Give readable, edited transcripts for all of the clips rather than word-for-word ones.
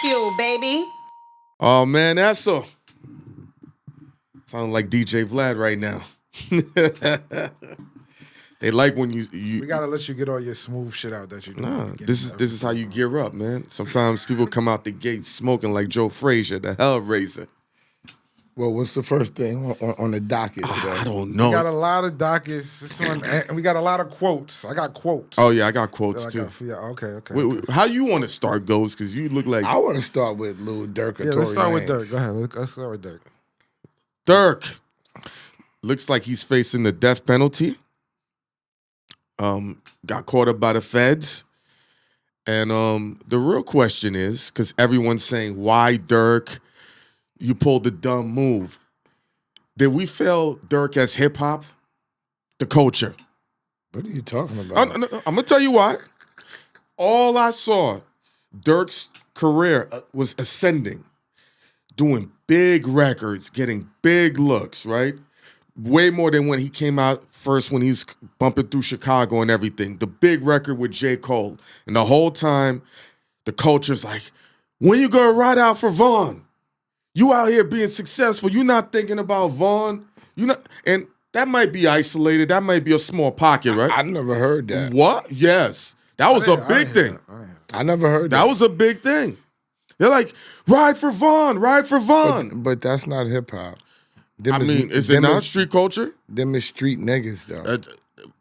BagFuel, baby. Oh man, that's so. Sounding like DJ Vlad right now. They like when you We gotta let you get all your smooth shit out that you do. Nah, this is how you gear up, man. Sometimes people come out the gate smoking like Joe Frazier, the Hellraiser. Well, what's the first thing on the docket today? I don't know. We got a lot of dockets. This one, and we got a lot of quotes. I got quotes. Oh yeah, I got quotes too. Okay. Wait, how you want to start, Ghost? Because you look like I want to start with Lil Durk. Yeah, let's start with Durk. Go ahead. Let's start with Durk. Durk. Looks like he's facing the death penalty. Got caught up by the feds. And the real question is, because everyone's saying, why Durk? You pulled the dumb move. Did we fail Durk as hip-hop? The culture. What are you talking about? I'm going to tell you why. All I saw, Durk's career was ascending, doing big records, getting big looks, right? Way more than when he came out first, when he's bumping through Chicago and everything. The big record with J. Cole. And the whole time, the culture's like, when you gonna ride out for Vaughn? You out here being successful. You not thinking about Vaughn. And that might be isolated. That might be a small pocket, right? I never heard that. What? Yes. That was a big thing. I never heard that. That was a big thing. They're like, ride for Vaughn, ride for Vaughn. But that's not hip hop. Is it not street culture? Them is street niggas though.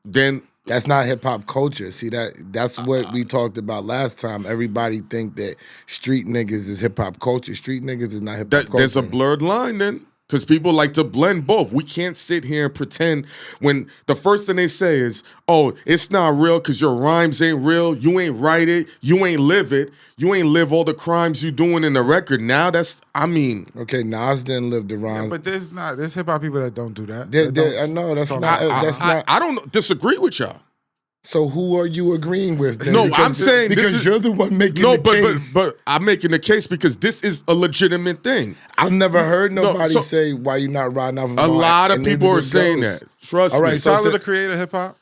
Then that's not hip hop culture. See that's what we talked about last time. Everybody think that street niggas is hip hop culture. Street niggas is not hip hop culture. There's a blurred line then. Because people like to blend both. We can't sit here and pretend when the first thing they say is, oh, it's not real because your rhymes ain't real. You ain't write it. You ain't live it. You ain't live all the crimes you doing in the record. Now Okay, Nas didn't live the rhymes. Yeah, but there's hip hop people that don't do that. I know that's not. I don't disagree with y'all. So who are you agreeing with then? No, I'm saying because you're the one making the case. But I'm making the case because this is a legitimate thing. I've never heard nobody say why you not riding off of a lot of people are saying that. Trust me. All right, Tyler, the creator of hip hop.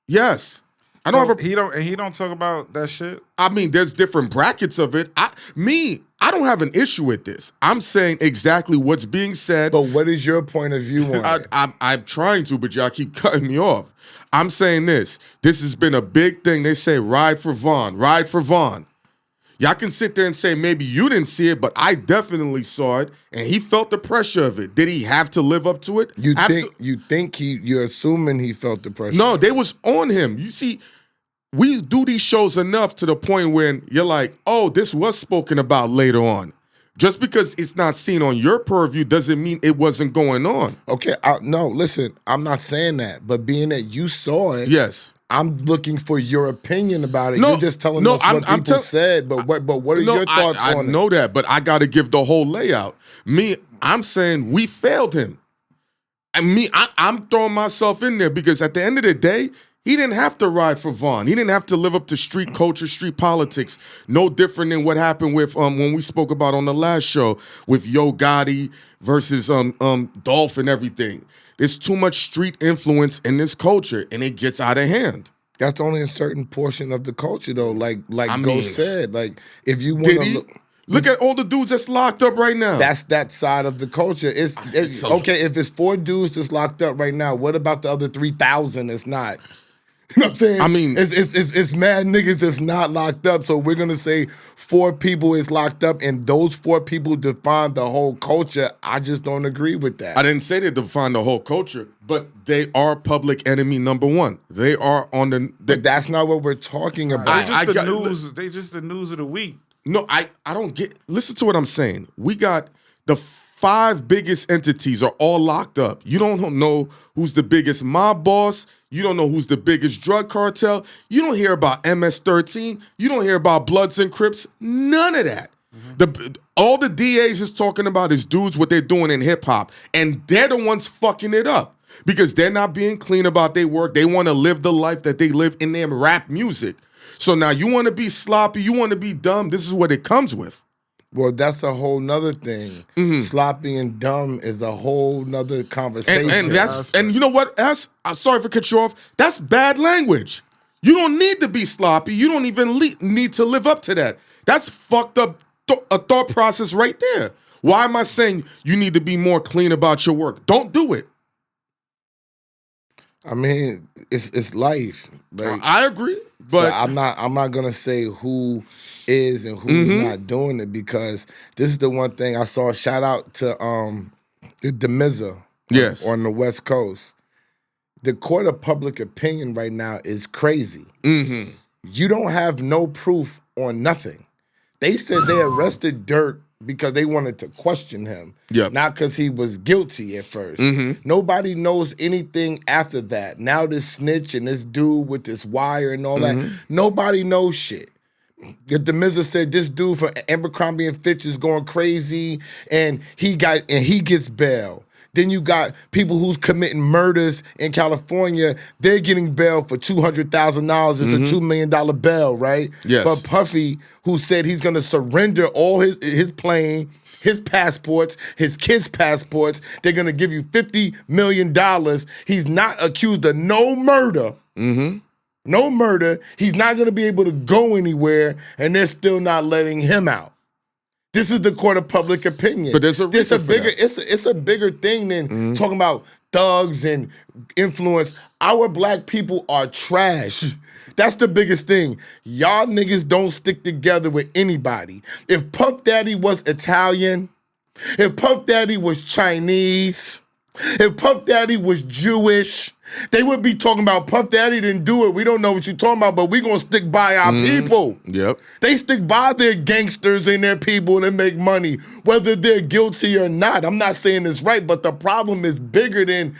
Yes, I don't have a. He don't talk about that shit. I mean, there's different brackets of it. I don't have an issue with this. I'm saying exactly what's being said. But what is your point of view on it? I'm trying to, but y'all keep cutting me off. I'm saying this. This has been a big thing. They say, ride for Vaughn, ride for Vaughn. Y'all can sit there and say, maybe you didn't see it, but I definitely saw it, and he felt the pressure of it. Did he have to live up to it? You're assuming he felt the pressure. No, they was on him. You see, we do these shows enough to the point when you're like, oh, this was spoken about later on. Just because it's not seen on your purview doesn't mean it wasn't going on. Okay, no, listen, I'm not saying that, but being that you saw it, yes, I'm looking for your opinion about it. No, you're just telling us what people said, but what are your thoughts on it? I know that, but I got to give the whole layout. I'm saying we failed him. And I'm throwing myself in there because at the end of the day, he didn't have to ride for Vaughn. He didn't have to live up to street culture, street politics. No different than what happened with when we spoke about on the last show with Yo Gotti versus Dolph and everything. There's too much street influence in this culture, and it gets out of hand. That's only a certain portion of the culture, though. Like Ghost said, like if you want to look at all the dudes that's locked up right now. That's that side of the culture. It's okay if it's 4 dudes that's locked up right now. What about the other 3,000 that's not? You know what I'm saying? I mean, it's mad niggas that's not locked up. So we're gonna say 4 people is locked up, and those 4 people define the whole culture. I just don't agree with that. I didn't say they define the whole culture, but they are public enemy number 1. They are on the. But that's not what we're talking about. They just the news of the week. No, I don't get. Listen to what I'm saying. We got the 5 biggest entities are all locked up. You don't know who's the biggest mob boss. You don't know who's the biggest drug cartel. You don't hear about MS-13. You don't hear about Bloods and Crips. None of that. Mm-hmm. All the DAs is talking about is dudes what they're doing in hip-hop. And they're the ones fucking it up because they're not being clean about their work. They want to live the life that they live in their rap music. So now you want to be sloppy. You want to be dumb. This is what it comes with. Well, that's a whole nother thing. Mm-hmm. Sloppy and dumb is a whole nother conversation. And you know what? I'm sorry for cut you off. That's bad language. You don't need to be sloppy. You don't even need to live up to that. That's fucked up a thought process right there. Why am I saying you need to be more clean about your work? Don't do it. I mean, it's life. Like, I agree, so but I'm not gonna say who is and who's not doing it, because this is the one thing I saw. Shout out to the Mizza yes, on the West Coast. The court of public opinion right now is crazy. You don't have no proof on nothing. They said they arrested Durk because they wanted to question him, not because he was guilty at first. Nobody knows anything after that. Now this snitch and this dude with this wire and all that, nobody knows shit. The Mizza said this dude from Abercrombie and Fitch is going crazy, and he gets bail. Then you got people who's committing murders in California. They're getting bail for $200,000. It's a $2 million bail, right? Yes. But Puffy, who said he's going to surrender all his plane, his passports, his kids' passports, they're going to give you $50 million. He's not accused of no murder. No murder. He's not going to be able to go anywhere, and they're still not letting him out. This is the court of public opinion. But there's a reason for that. It's a bigger thing than talking about thugs and influence. Our black people are trash. That's the biggest thing. Y'all niggas don't stick together with anybody. If Puff Daddy was Italian, if Puff Daddy was Chinese, if Puff Daddy was Jewish, they would be talking about Puff Daddy didn't do it. We don't know what you're talking about, but we gonna stick by our people. Yep. They stick by their gangsters and their people that make money, whether they're guilty or not. I'm not saying it's right, but the problem is bigger than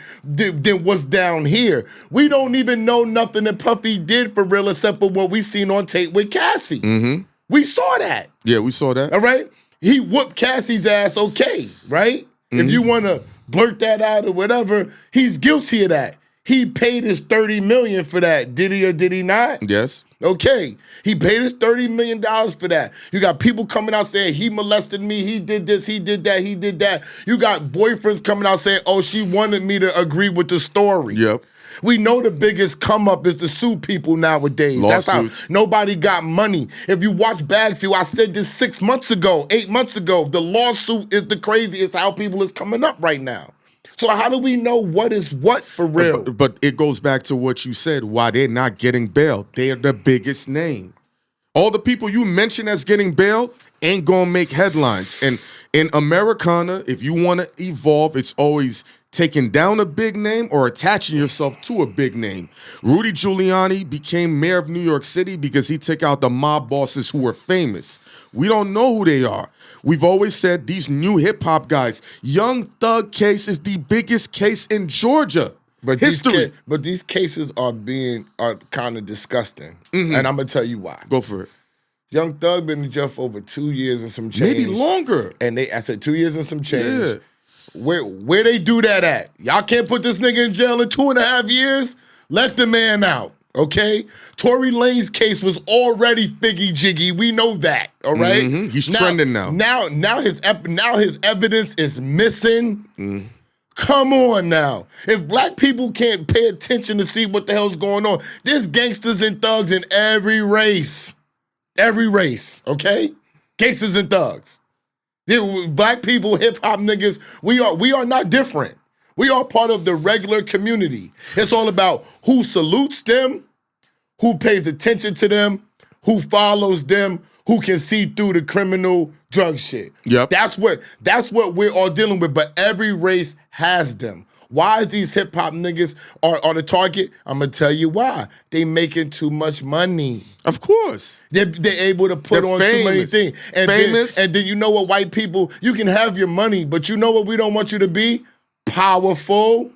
what's down here. We don't even know nothing that Puffy did for real except for what we seen on tape with Cassie. We saw that. Yeah, we saw that. All right? He whooped Cassie's ass, okay, right? If you want to blurt that out or whatever, he's guilty of that. He paid his $30 million for that. Did he or did he not? Yes. Okay. He paid his $30 million for that. You got people coming out saying he molested me, he did this, he did that, he did that. You got boyfriends coming out saying, oh, she wanted me to agree with the story. Yep. We know the biggest come up is to sue people nowadays. Lawsuits. That's how nobody got money. If you watch BagFuel, I said this 6 months ago, 8 months ago, the lawsuit is the craziest how people is coming up right now. So how do we know what is what for real? But it goes back to what you said, why they're not getting bail. They're the biggest name. All the people you mentioned as getting bail ain't gonna make headlines. And in Americana, if you want to evolve, it's always taking down a big name or attaching yourself to a big name. Rudy Giuliani became mayor of New York City because he took out the mob bosses who were famous. We don't know who they are. We've always said these new hip-hop guys, Young Thug Case is the biggest case in Georgia. But history. These cases are kind of disgusting. And I'm going to tell you why. Go for it. Young Thug been in jail for over 2 years and some change. Maybe longer. And I said 2 years and some change. Yeah. Where they do that at? Y'all can't put this nigga in jail in 2.5 years? Let the man out, okay? Tory Lanez case was already figgy-jiggy. We know that, all right? He's trending now. Now his evidence is missing. Come on now. If black people can't pay attention to see what the hell's going on, there's gangsters and thugs in every race. Every race, okay? Gangsters and thugs. Black people, hip-hop niggas, we are not different. We are part of the regular community. It's all about who salutes them, who pays attention to them, who follows them, who can see through the criminal drug shit. Yep. That's what we're all dealing with, but every race has them. Why is these hip-hop niggas are the target? I'm going to tell you why. They making too much money. Of course. They're able to put on too many things. And then you know what, white people, you can have your money, but you know what we don't want you to be? Powerful.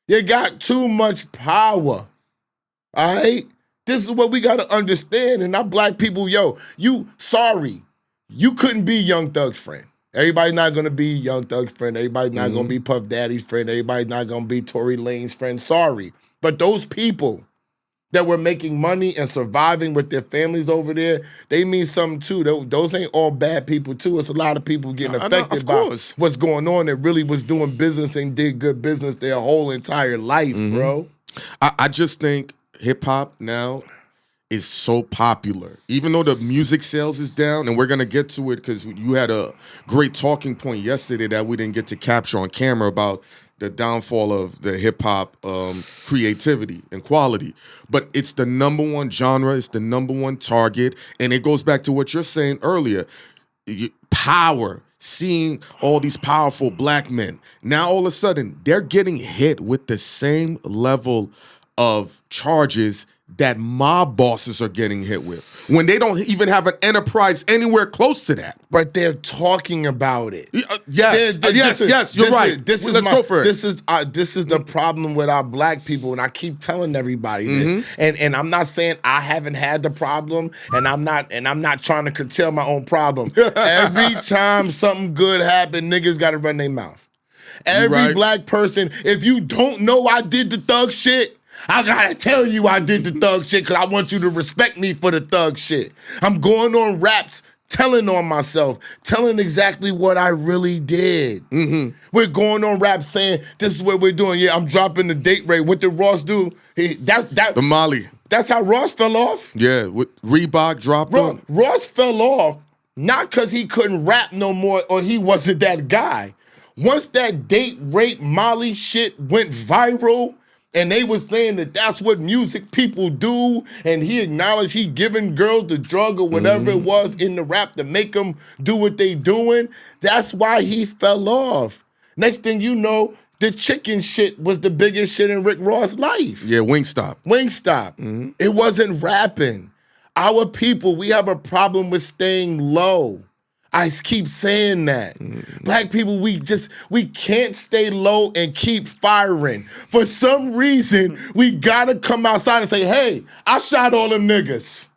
You got too much power. All right? This is what we got to understand. And our black people, you couldn't be Young Thug's friend. Everybody's not going to be Young Thug's friend. Everybody's not going to be Puff Daddy's friend. Everybody's not going to be Tory Lanez's friend. Sorry. But those people that were making money and surviving with their families over there, they mean something too. Those ain't all bad people too. It's a lot of people getting affected by what's going on that really was doing business and did good business their whole entire life, bro. I just think hip-hop now is so popular. Even though the music sales is down, and we're gonna get to it because you had a great talking point yesterday that we didn't get to capture on camera about the downfall of the hip hop creativity and quality. But it's the number one genre, it's the number one target, and it goes back to what you're saying earlier. Power, seeing all these powerful black men. Now all of a sudden, they're getting hit with the same level of charges that mob bosses are getting hit with when they don't even have an enterprise anywhere close to that. But they're talking about it. Yes, you're right. Let's go for it. This is the problem with our black people, and I keep telling everybody this. And I'm not saying I haven't had the problem, and I'm not trying to curtail my own problem. Every time something good happens, niggas got to run their mouth. Every black person, if you don't know I did the thug shit, I gotta tell you I did the thug shit because I want you to respect me for the thug shit. I'm going on raps, telling on myself, telling exactly what I really did. We're going on raps saying, this is what we're doing. Yeah, I'm dropping the date rate. What did Ross do? The Molly. That's how Ross fell off. Yeah, with Reebok dropped on. Ross fell off not because he couldn't rap no more or he wasn't that guy. Once that date rape Molly shit went viral, and they was saying that that's what music people do, and he acknowledged he giving girls the drug or whatever it was in the rap to make them do what they doing. That's why he fell off. Next thing you know, the chicken shit was the biggest shit in Rick Ross' life. Yeah, Wingstop. It wasn't rapping. Our people, we have a problem with staying low. I keep saying that. Black people, we can't stay low and keep firing. For some reason, we gotta come outside and say, hey, I shot all them niggas.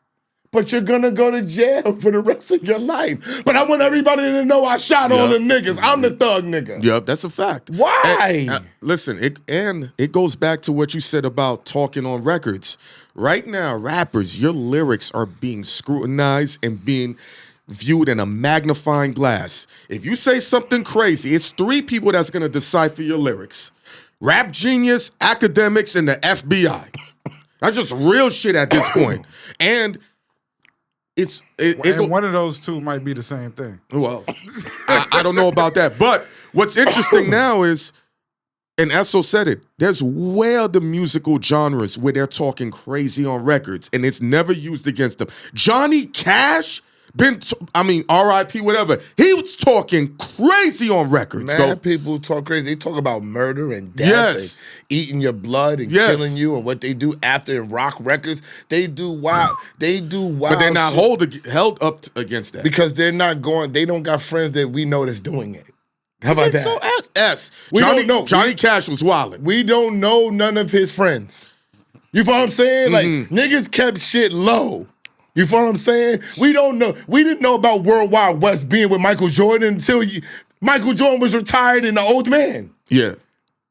But you're gonna go to jail for the rest of your life. But I want everybody to know I shot all them niggas. I'm the thug nigga. Yep, that's a fact. Why? Listen, it goes back to what you said about talking on records. Right now, rappers, your lyrics are being scrutinized and being viewed in a magnifying glass. If you say something crazy, it's 3 people that's gonna decipher your lyrics. Rap Genius, academics, and the FBI. That's just real shit at this point. And one of those two might be the same thing. Well, I don't know about that. But what's interesting now is, and Esso said it, there's the musical genres where they're talking crazy on records, and it's never used against them. Johnny Cash, R.I.P, whatever. He was talking crazy on records. Mad people talk crazy. They talk about murder and death and eating your blood and killing you and what they do after in rock records. They do wild. But they're not held up against that. Because they don't got friends that we know that's doing it. How about that? So don't know. Johnny Cash was wilding. We don't know none of his friends. You feel what I'm saying? Like, niggas kept shit low. You feel what I'm saying? We don't know. We didn't know about Worldwide West being with Michael Jordan until Michael Jordan was retired and an old man. Yeah.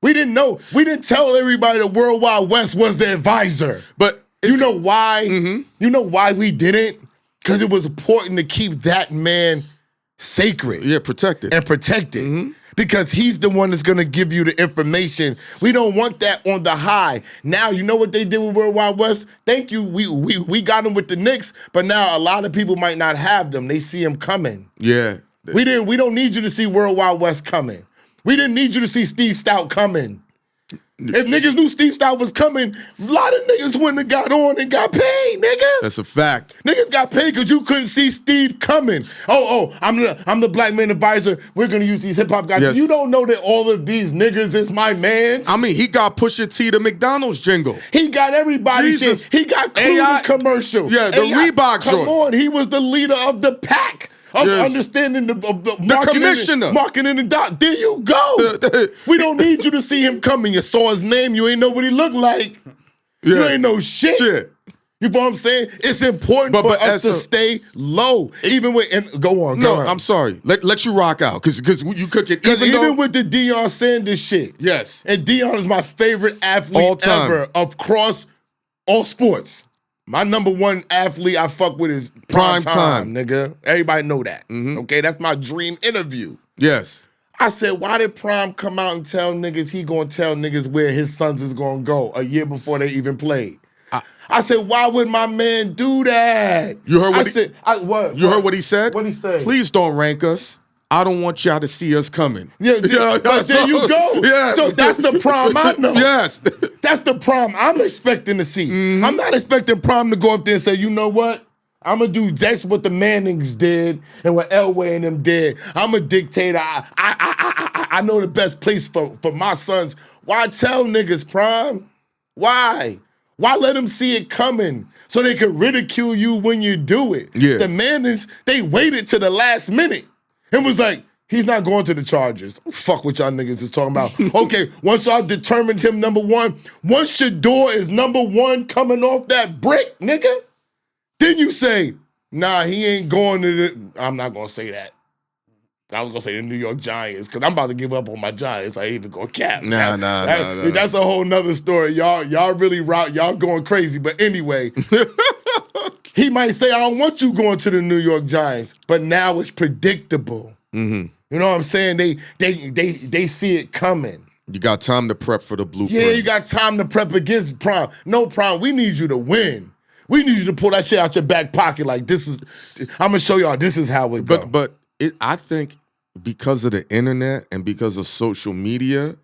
We didn't know. We didn't tell everybody that Worldwide West was the advisor. But you know why? You know why we didn't? Because it was important to keep that man sacred. Yeah, protected. And protected. Because he's the one that's gonna give you the information. We don't want that on the high. Now, you know what they did with Worldwide West? Thank you. We got them with the Knicks, but now a lot of people might not have them. They see him coming. Yeah. We don't need you to see Worldwide West coming. We didn't need you to see Steve Stout coming. If niggas knew Steve Stout was coming, a lot of niggas wouldn't have got on and got paid, nigga. That's a fact. Niggas got paid because you couldn't see Steve coming. I'm the black man advisor. We're gonna use these hip hop guys. Yes. You don't know that all of these niggas is my mans. I mean, he got Pusha T the McDonald's jingle. He got everybody shit. He got Clue commercial. Yeah, the Reebok joint. Come on, he was the leader of the pack. Of understanding the marketing, commissioner. Marketing and dot. There you go. We don't need you to see him coming. You saw his name. You ain't know what he looked like. Yeah. You ain't know shit. You know what I'm saying? It's important for us to stay low. Even with, and go on. I'm sorry. Let you rock out. Because you cook it. Even with the Deion Sanders shit. Yes. And Deion is my favorite athlete ever across all sports. My number one athlete I fuck with is Prime Time, nigga. Everybody know that. Okay, that's my dream interview. Yes. I said, why did Prime come out and tell niggas he gonna tell niggas where his sons is gonna go a year before they even played? I said, why would my man do that? You heard what what? You heard what he said? What'd he say? Please don't rank us. I don't want y'all to see us coming. Yeah, but there you go. Yeah. So that's the prom I know. Yes. That's the prom I'm expecting to see. Mm-hmm. I'm not expecting prom to go up there and say, you know what? I'm going to do that's what the Mannings did and what Elway and them did. I'm a dictator. I know the best place for my sons. Why tell niggas prom? Why? Why let them see it coming so they can ridicule you when you do it? Yeah. The Mannings, they waited to the last minute and was like, he's not going to the Chargers. Fuck what y'all niggas is talking about. Okay, once y'all determined him number one, once Shador is number one coming off that brick, nigga, then you say, nah, he ain't going to the, I'm not going to say that. I was going to say the New York Giants because I'm about to give up on my Giants. I ain't even going to cap. Nah. That's a whole nother story. Y'all really y'all going crazy. But anyway, he might say, I don't want you going to the New York Giants. But now it's predictable. Mm-hmm. You know what I'm saying? They see it coming. You got time to prep for the blueprint. Yeah, you got time to prep against prom. No prom. We need you to win. We need you to pull that shit out your back pocket like this is, I'm going to show y'all this is how it goes. But I think because of the internet and because of social media,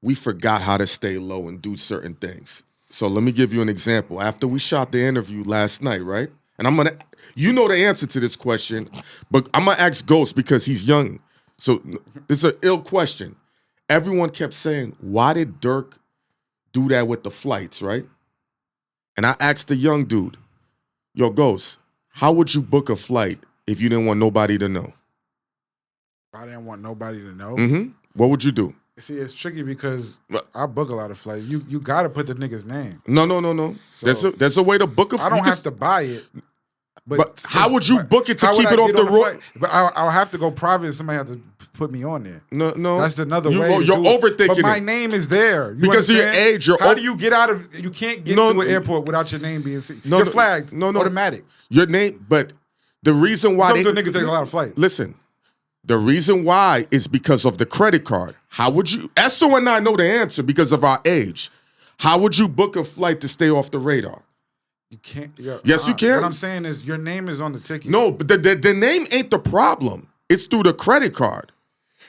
we forgot how to stay low and do certain things. So let me give you an example. After we shot the interview last night, right? And I'm going to, you know the answer to this question, but I'm going to ask Ghost because he's young. So it's an ill question. Everyone kept saying, why did Durk do that with the flights, right? And I asked the young dude, yo, Ghost, how would you book a flight if you didn't want nobody to know? I didn't want nobody to know. Mm-hmm. What would you do? See, it's tricky because I book a lot of flights. You got to put the nigga's name. No. So, there's a way to book a flight. I don't have to buy it. But how would you book it to keep it off the road? But I'll have to go private and somebody have to put me on there. No. That's another way. You're overthinking But my it. name is there. You Because of your understand? age, How do you get out of, you can't get to an airport without your name being seen. You're flagged. No. Automatic. Your name, but the reason why Some of the niggas take a lot of flights. Listen, the reason why is because of the credit card. How would you, Esso and I know the answer because of our age. How would you book a flight to stay off the radar? You can't. Yes, you can. What I'm saying is your name is on the ticket. No, but the name ain't the problem. It's through the credit card.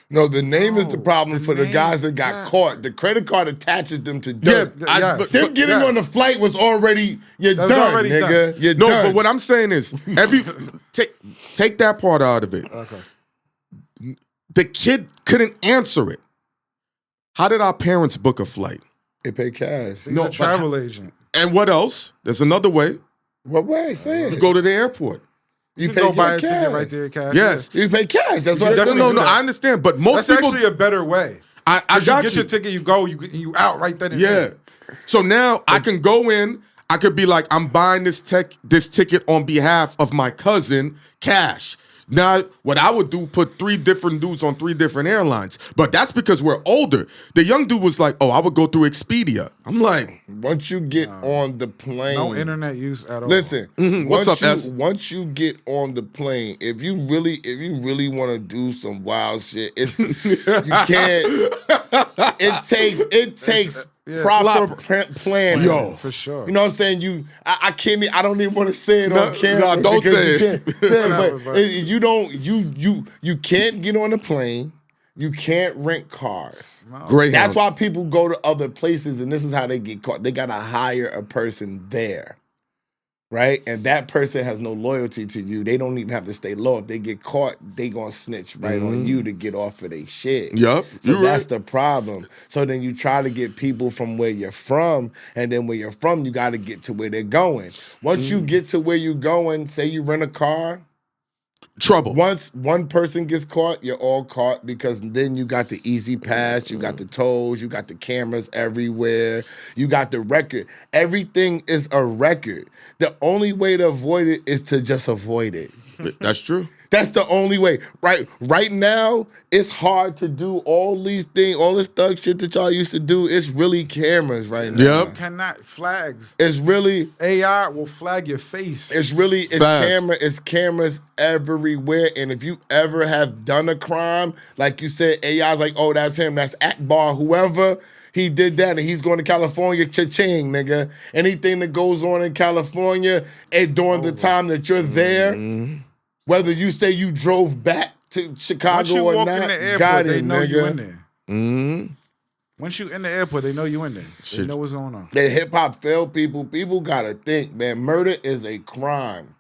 No, the name is the problem for the name, guys that got caught. The credit card attaches them to dirt. Yeah, them getting on the flight was already, you're done, nigga. You're No, done. but what I'm saying is, take that part out of it. Okay. The kid couldn't answer it. How did our parents book a flight? They pay cash. He's a travel agent. And what else? There's another way. What way? Say it. You go to the airport. You can pay go buy a cash. ticket right there, cash. Yes. You pay cash. That's what I said. No, I understand. But most That's people, actually a better way. I You got get your ticket, you go, you out right then and Yeah. there. So now I can go in. I could be like, I'm buying this ticket on behalf of my cousin, cash. Now, what I would do, put 3 different dudes on 3 different airlines. But that's because we're older. The young dude was like, oh, I would go through Expedia. I'm like, once you get on the plane. No internet use at all. Listen, What's up, S? once you get on the plane, if you really want to do some wild shit, it's you can't. It takes proper planning. Yo, for sure. You know what I'm saying? I can't. I don't even want to say it on camera. No, don't because say you it. can't. You can't get on the plane. You can't rent cars. No. Greyhound. That's why people go to other places, and this is how they get caught. They gotta hire a person there, right? And that person has no loyalty to you. They don't even have to stay low. If they get caught, they gonna snitch right on you to get off of their shit. Yup. So that's the problem. So then you try to get people from where you're from, and then where you're from, you got to get to where they're going. Once you get to where you're going, say you rent a car, trouble. once one person gets caught, you're all caught because then you got the easy pass, you got the tolls, you got the cameras everywhere, you got the record. Everything is a record. The only way to avoid it is to just avoid it. That's true. That's the only way. Right now, it's hard to do all these things, all this thug shit that y'all used to do. It's really cameras right now. Yep. Cannot flags. It's really AI will flag your face. Fast. It's cameras everywhere. And if you ever have done a crime, like you said, AI's like, oh, that's him, that's Akbar, whoever. He did that and he's going to California, cha-ching, nigga. Anything that goes on in California and during the time that you're there, whether you say you drove back to Chicago Once you or walk not, in the airport, got they it, know you nigga. in there. Mm-hmm. Once you in the airport, they know you in there. They know what's going on. That hip-hop failed people. People got to think, man, murder is a crime.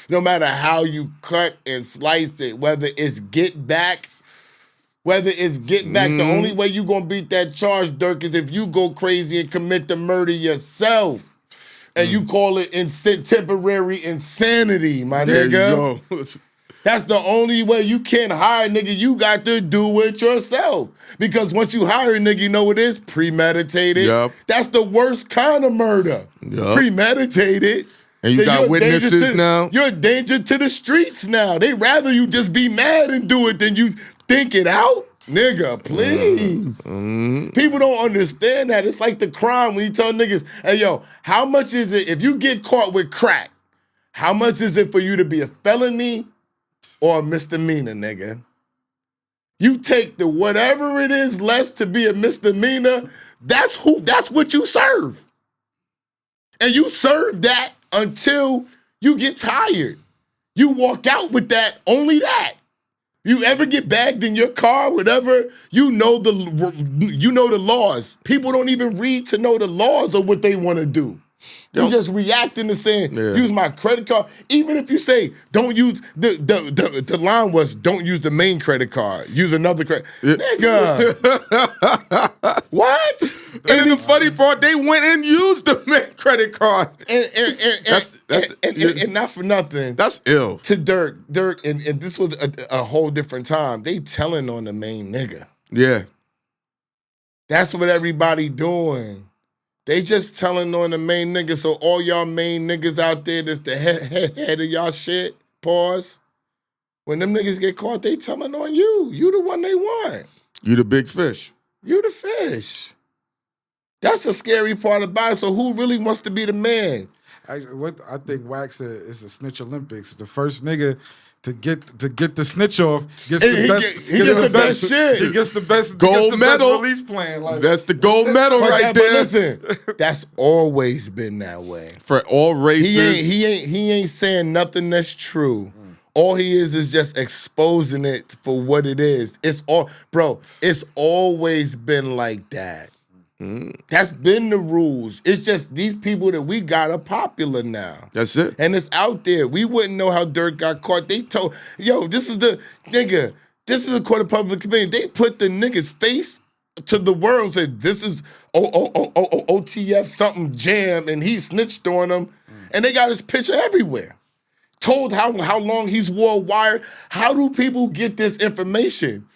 No matter how you cut and slice it, whether it's get back, the only way you gonna beat that charge, Durk, is if you go crazy and commit the murder yourself. And you call it temporary insanity, my There nigga. you go. That's the only way. You can't hire a nigga. You got to do it yourself. Because once you hire a nigga, you know what it is? Premeditated. Yup. That's the worst kind of murder. Yup. Premeditated. And you Then got you're a witnesses danger to- now? You're a danger to the streets now. They rather you just be mad and do it than you think it out. Nigga, please. People don't understand that. It's like the crime when you tell niggas, hey, yo, how much is it if you get caught with crack? How much is it for you to be a felony or a misdemeanor, nigga? You take the whatever it is less to be a misdemeanor, that's what you serve. And you serve that until you get tired. You walk out with that, only that. You ever get bagged in your car, whatever, you know the laws. People don't even read to know the laws of what they want to do. You just reacting to saying, use my credit card. Even if you say, don't use, the line was, don't use the main credit card. Use another credit. Nigga. What? And then the funny part, they went and used the main credit card. And not for nothing. That's ill. To Durk, and this was a whole different time. They telling on the main nigga. Yeah. That's what everybody doing. They just telling on the main nigga. So all y'all main niggas out there that's the head of y'all shit, pause. When them niggas get caught, they telling on you. You the one they want. You the big fish. You the fish. That's the scary part about it. So who really wants to be the man? I think Wax said it's a snitch Olympics. The first nigga to get the snitch off gets the best. He gets the best shit. He gets the best gold medal. Best release plan. Like, That's the gold medal right there. But listen, that's always been that way. For all races. He ain't saying nothing that's true. All he is just exposing it for what it is. It's always been like that. That's been the rules. It's just these people that we got are popular now. That's it. And it's out there. We wouldn't know how Durk got caught. They told, yo, this is a court of public opinion. They put the nigga's face to the world and said, this is OTF something jam, and he snitched on them. And they got his picture everywhere. Told how long he's wore a wire. How do people get this information?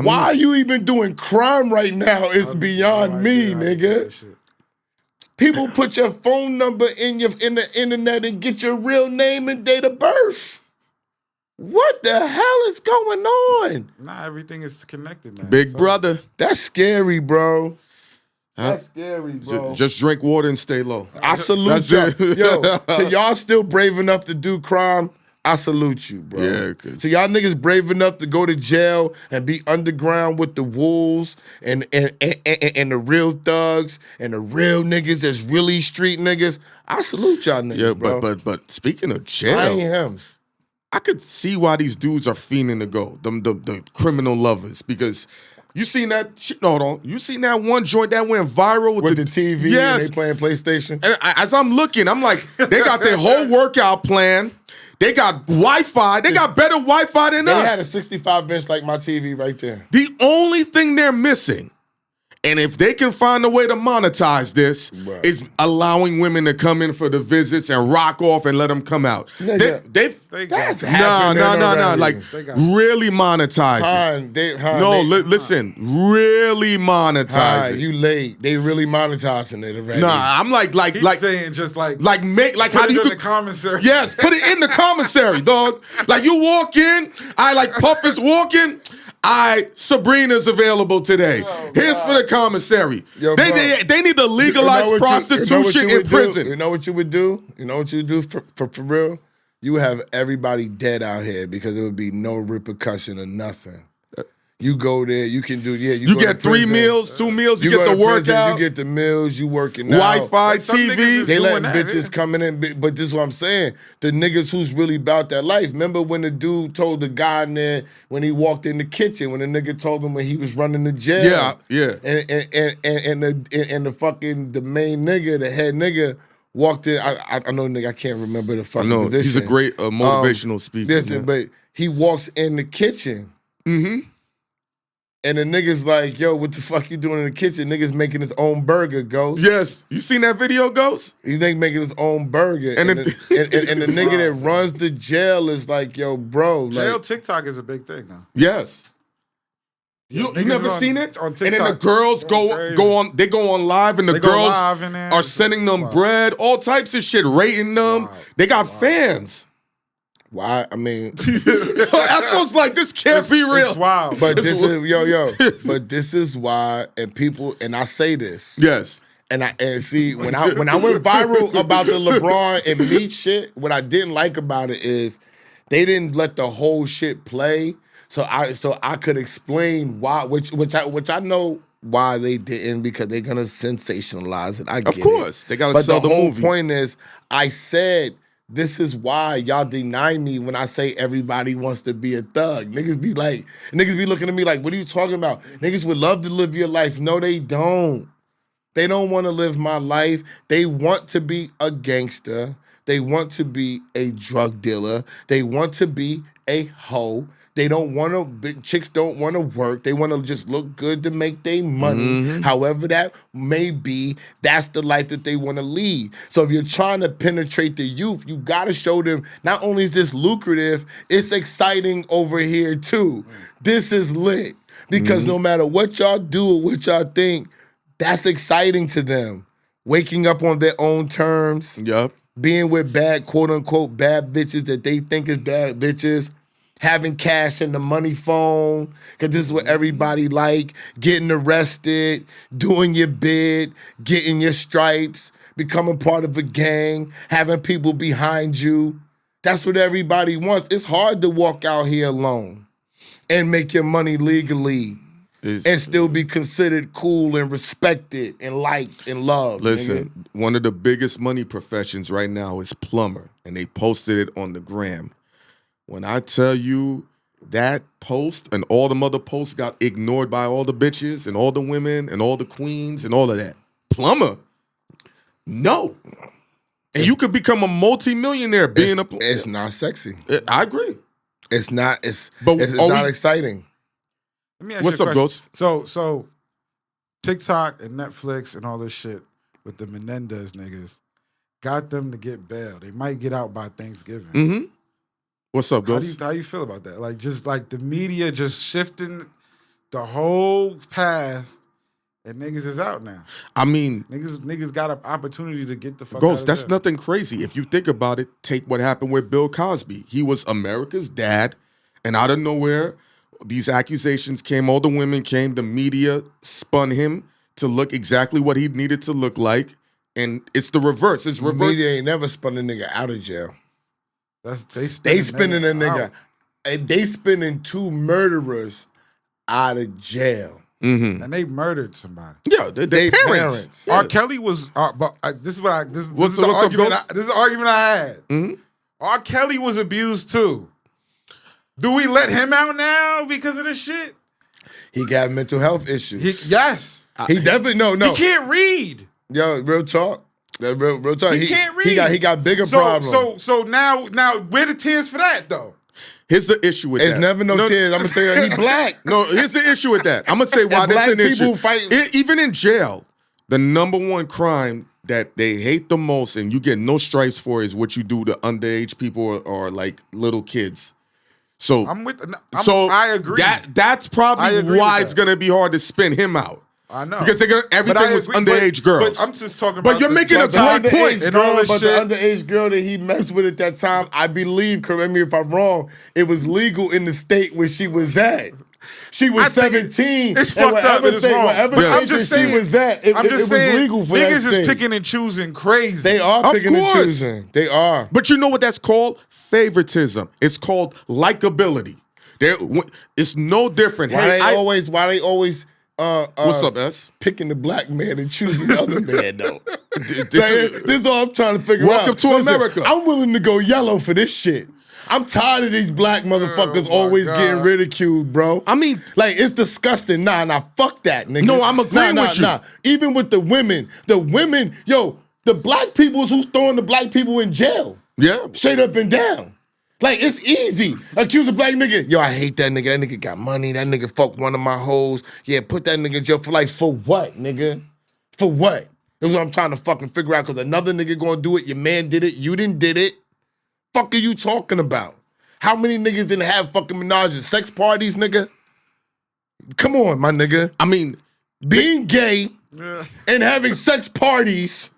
Why are you even doing crime right now? It's beyond me, nigga. People put your phone number in the internet and get your real name and date of birth. What the hell is going on? Nah, everything is connected now. Big brother. That's scary, bro. That's scary, bro. Just drink water and stay low. I salute y'all. Yo, so y'all still brave enough to do crime, I salute you, bro. Yeah, so y'all niggas brave enough to go to jail and be underground with the wolves and the real thugs and the real niggas that's really street niggas. I salute y'all niggas, Yeah, bro. but speaking of jail, I ain't him. I could see why these dudes are fiending to go. The criminal lovers, because you seen that shit. Hold on, you seen that one joint that went viral with the TV and they playing PlayStation. And as I'm looking, I'm like, they got their whole workout plan. They got Wi-Fi. They got better Wi-Fi than us. They had a 65-inch like my TV right there. The only thing they're missing, And if they can find a way to monetize this, Right. it's allowing women to come in for the visits and rock off and let them come out. Nigga, that's happening No. already. Like, really monetize it. Listen, really monetize it. You late. They really monetizing it already. Nah, I'm like saying just like how do you in the commissary? Yes, put it in the commissary, dog. Like you walk in, Puff is walking. Sabrina's available today. Here's for the commissary. Yo, they need to legalize prostitution in prison. You know what you would do? You know what you would do for real? You would have everybody dead out here because there would be no repercussion or nothing. You go there, you can do, you get 3 meals, 2 meals, you get the workout. You get the meals, you working out. Wi-Fi, TV. They letting bitches coming in, but this is what I'm saying. The niggas who's really about that life. Remember when the dude told the guy in there, when he walked in the kitchen, when the nigga told him when he was running the jail. Yeah. And the main nigga, the head nigga, walked in. I know nigga, I can't remember the fucking position. He's a great motivational speaker. Listen, but he walks in the kitchen. Mm-hmm. And the nigga's like, yo, what the fuck you doing in the kitchen? Nigga's making his own burger, Ghost. Yes. You seen that video, Ghost? He's making his own burger. And the nigga that runs the jail is like, yo, bro. Jail TikTok is a big thing now. Yes. You never seen it? On TikTok. And then the girls go on live and the girls are sending them bread, all types of shit, rating them. They got fans. Why? I mean, that sounds like this can't be real. It's wild. But this is But this is why, and I say this. Yes. And see when I went viral about the LeBron and Meech shit, what I didn't like about it is they didn't let the whole shit play. So I could explain why, which I know why they didn't, because they're gonna sensationalize it. I get it. Of course, they gotta sell the movie. But the whole point is, I said, this is why y'all deny me when I say everybody wants to be a thug. Niggas be looking at me like, what are you talking about? Niggas would love to live your life. No, they don't. They don't want to live my life. They want to be a gangster. They want to be a drug dealer. They want to be a hoe. They don't want to, chicks don't want to work. They want to just look good to make their money. Mm-hmm. However that may be, that's the life that they want to lead. So if you're trying to penetrate the youth, you got to show them, not only is this lucrative, it's exciting over here too. This is lit. Because no matter what y'all do or what y'all think, that's exciting to them. Waking up on their own terms. Yep. Being with bad, quote unquote, bad bitches that they think is bad bitches. Having cash in the money phone, because this is what everybody like. Getting arrested, doing your bid, getting your stripes, becoming part of a gang, having people behind you. That's what everybody wants. It's hard to walk out here alone and make your money legally and still be considered cool and respected and liked and loved. Listen, one of the biggest money professions right now is plumber, and they posted it on the gram. When I tell you that post and all the other posts got ignored by all the bitches and all the women and all the queens and all of that. Plumber. No. And you could become a multimillionaire being a plumber. It's not sexy. I agree. It's not exciting. Let me ask What's you a up, question. Ghost? So TikTok and Netflix and all this shit with the Menendez niggas got them to get bail. They might get out by Thanksgiving. Mm-hmm. What's up, Ghost? How you feel about that? Like, just like the media just shifting the whole past, and niggas is out now. I mean, niggas got an opportunity to get the fuck Ghost, out of that's jail. nothing crazy. If you think about it, take what happened with Bill Cosby. He was America's dad, and out of nowhere, these accusations came, all the women came, the media spun him to look exactly what he needed to look like, and it's the reverse. It's reverse. The media ain't never spun a nigga out of jail. They spinning a nigga. They spinning 2 murderers out of jail. Mm-hmm. And they murdered somebody. Yeah, they parents. Yeah. R. Kelly was. This is the argument I had. Mm-hmm. R. Kelly was abused too. Do we let him out now because of this shit? He got mental health issues. Yes. He definitely no. He can't read. Yo, real talk. Real talk. He can't read. He got bigger problems. So now where the tears for that though? Here's the issue with It's that. never no tears. I'm gonna tell you, he black. No, here's the issue with that. I'm gonna say why And that's black an issue. people fight- Even in jail, the number one crime that they hate the most and you get no stripes for is what you do to underage people or like little kids. So I agree. That's I probably agree why with it's that. gonna be hard to spin him out. I know. Because everything was underage girls. But I'm just talking about But you're making a the great point. and all this But shit. the underage girl that he messed with at that time, I believe, correct me if I'm wrong, it was legal in the state where she was at. She was 17. It's and fucked up. It's wrong. whatever But I'm state just that saying, she was at, it was legal for that niggas state. is picking and choosing crazy. They are Of picking and course. choosing. They are. But you know what that's called? Favoritism. It's called likability. It's no different. Why they always what's up, S? picking the black man and choosing the other man though? This This is all I'm trying to figure out. Welcome to America. I'm willing to go yellow for this shit. I'm tired of these black motherfuckers Oh my always God. getting ridiculed, bro. I mean, like, it's disgusting. Nah, fuck that, nigga. No, I'm agreeing with you. Even with the women, the black people is who's throwing the black people in jail. yeah. Straight up and down. Like, it's easy. Accuse a black nigga. Yo, I hate that nigga. That nigga got money. That nigga fucked one of my hoes. Yeah, put that nigga in jail for life. For what, nigga? For what? That's what I'm trying to fucking figure out, because another nigga gonna do it. Your man did it. You didn't did it. Fuck are you talking about? How many niggas didn't have fucking menages? Sex parties, nigga? Come on, my nigga. I mean, Being gay and having sex parties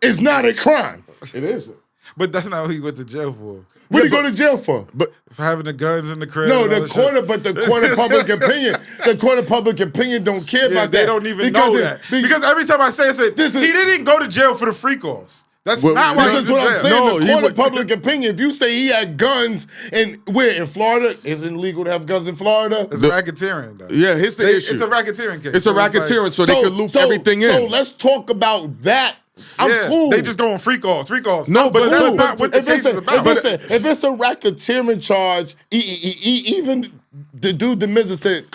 is not a crime. it is. But that's not what he went to jail for. What are you going to jail for? But For having the guns in the crib. No, and all the that court shit. of public opinion. The court of public opinion don't care Yeah, about they that. don't even know that. Because every time I say it, This is- he didn't go to jail for the freak-offs. That's Well, not why This he's is in what I'm jail. saying. No, The he court would- of public opinion. If you say he had guns in Florida, is it illegal to have guns in Florida? It's racketeering, though. yeah, here's the issue. It's a racketeering case. It's a So racketeering, so they could loop everything in. So let's talk about that. I'm yeah, cool. They just going freak-offs. No, but that's cool. not what the case is about. If it's a racketeering charge, even the dude the Miz said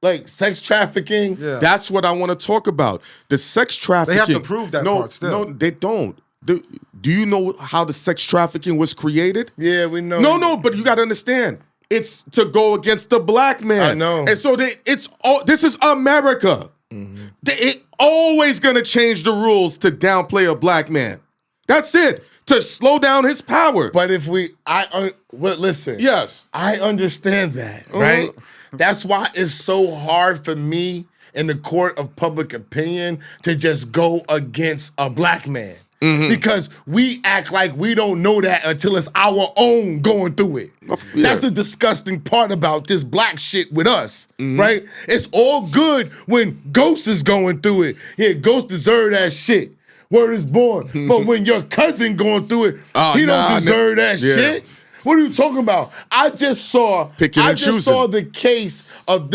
like sex trafficking. Yeah. That's what I want to talk about. The sex trafficking. They have to prove that part still. No, they don't. Do you know how the sex trafficking was created? Yeah, we know. No, but you got to understand. It's to go against the black man. I know. And so this is America. It always gonna change the rules to downplay a black man. That's it. To slow down his power. But if listen. Yes. I understand that, right? That's why it's so hard for me in the court of public opinion to just go against a black man. Because we act like we don't know that until it's our own going through it. Yeah. That's the disgusting part about this black shit with us, right? It's all good when Ghost is going through it. Yeah, Ghost deserve that shit. Word is born. But when your cousin going through it, he don't deserve that shit. What are you talking about? I just saw the case of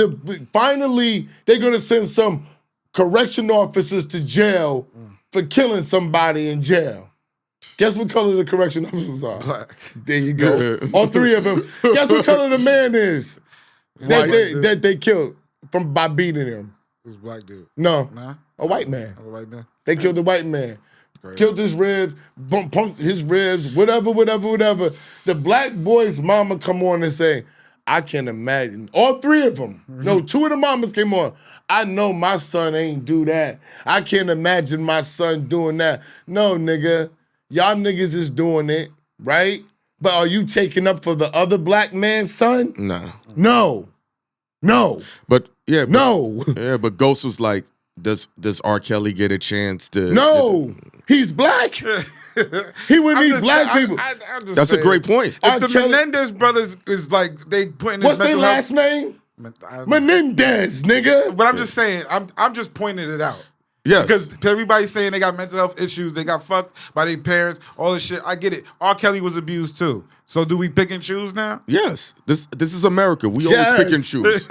finally they're gonna send some correction officers to jail for killing somebody in jail. Guess what color the correction officers are? Black. There you go. Yeah. All three of them. Guess what color the man is White. that they killed by beating him? This black dude. No, Nah? a white man. Oh, white man? They killed the white man. Crazy. Killed his ribs, punked his ribs, whatever. The black boy's mama come on and say, I can imagine. All three of them. No, two of the mamas came on. I know my son ain't do that. I can't imagine my son doing that. No, nigga. Y'all niggas is doing it, right? But are you taking up for the other black man's son? No. No. But yeah. No. Yeah, but Ghost was like, does R. Kelly get a chance to? No. He's black. He would need black people. I'm just That's a saying, great point. If the Menendez brothers is like, they putting his What's their mental last name? Menendez, nigga. But I'm just saying, I'm just pointing it out. Yes. Because everybody's saying they got mental health issues, they got fucked by their parents, all this shit. I get it. R. Kelly was abused too. So do we pick and choose now? Yes. This is America. We always pick and choose.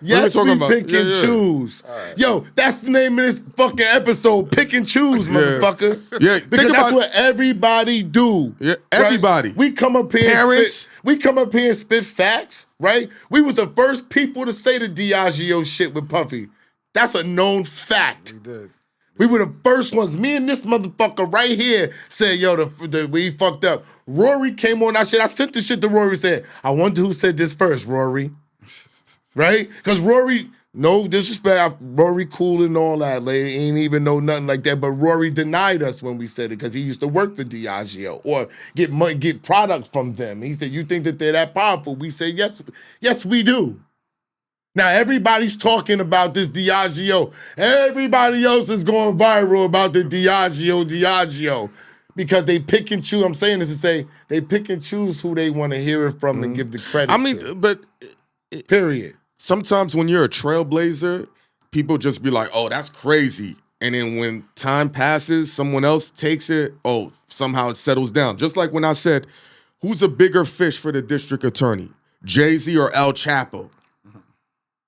Yes, talking we about? pick and choose. Yo, that's the name of this fucking episode. Pick and choose, motherfucker. Yeah, because think that's about- what everybody do. Yeah, right? everybody. We come up here Parents. and spit facts, right? We was the first people to say the Diageo shit with Puffy. That's a known fact. We did. We were the first ones. Me and this motherfucker right here said, yo, we fucked up. Rory came on that shit. I sent the shit to Rory, said, I wonder who said this first, Rory. Right? Because Rory, no disrespect, Rory cool and all that. Like, ain't even know nothing like that. But Rory denied us when we said it because he used to work for Diageo or get money, get products from them. He said, you think that they're that powerful? We said, yes, we do. Now, everybody's talking about this Diageo. Everybody else is going viral about the Diageo. Because they pick and choose. I'm saying this to say they pick and choose who they want to hear it from and give the credit to. But... Period. Sometimes when you're a trailblazer, people just be like, oh, that's crazy. And then when time passes, someone else takes it, oh, somehow it settles down. Just like when I said, who's a bigger fish for the district attorney, Jay-Z or El Chapo?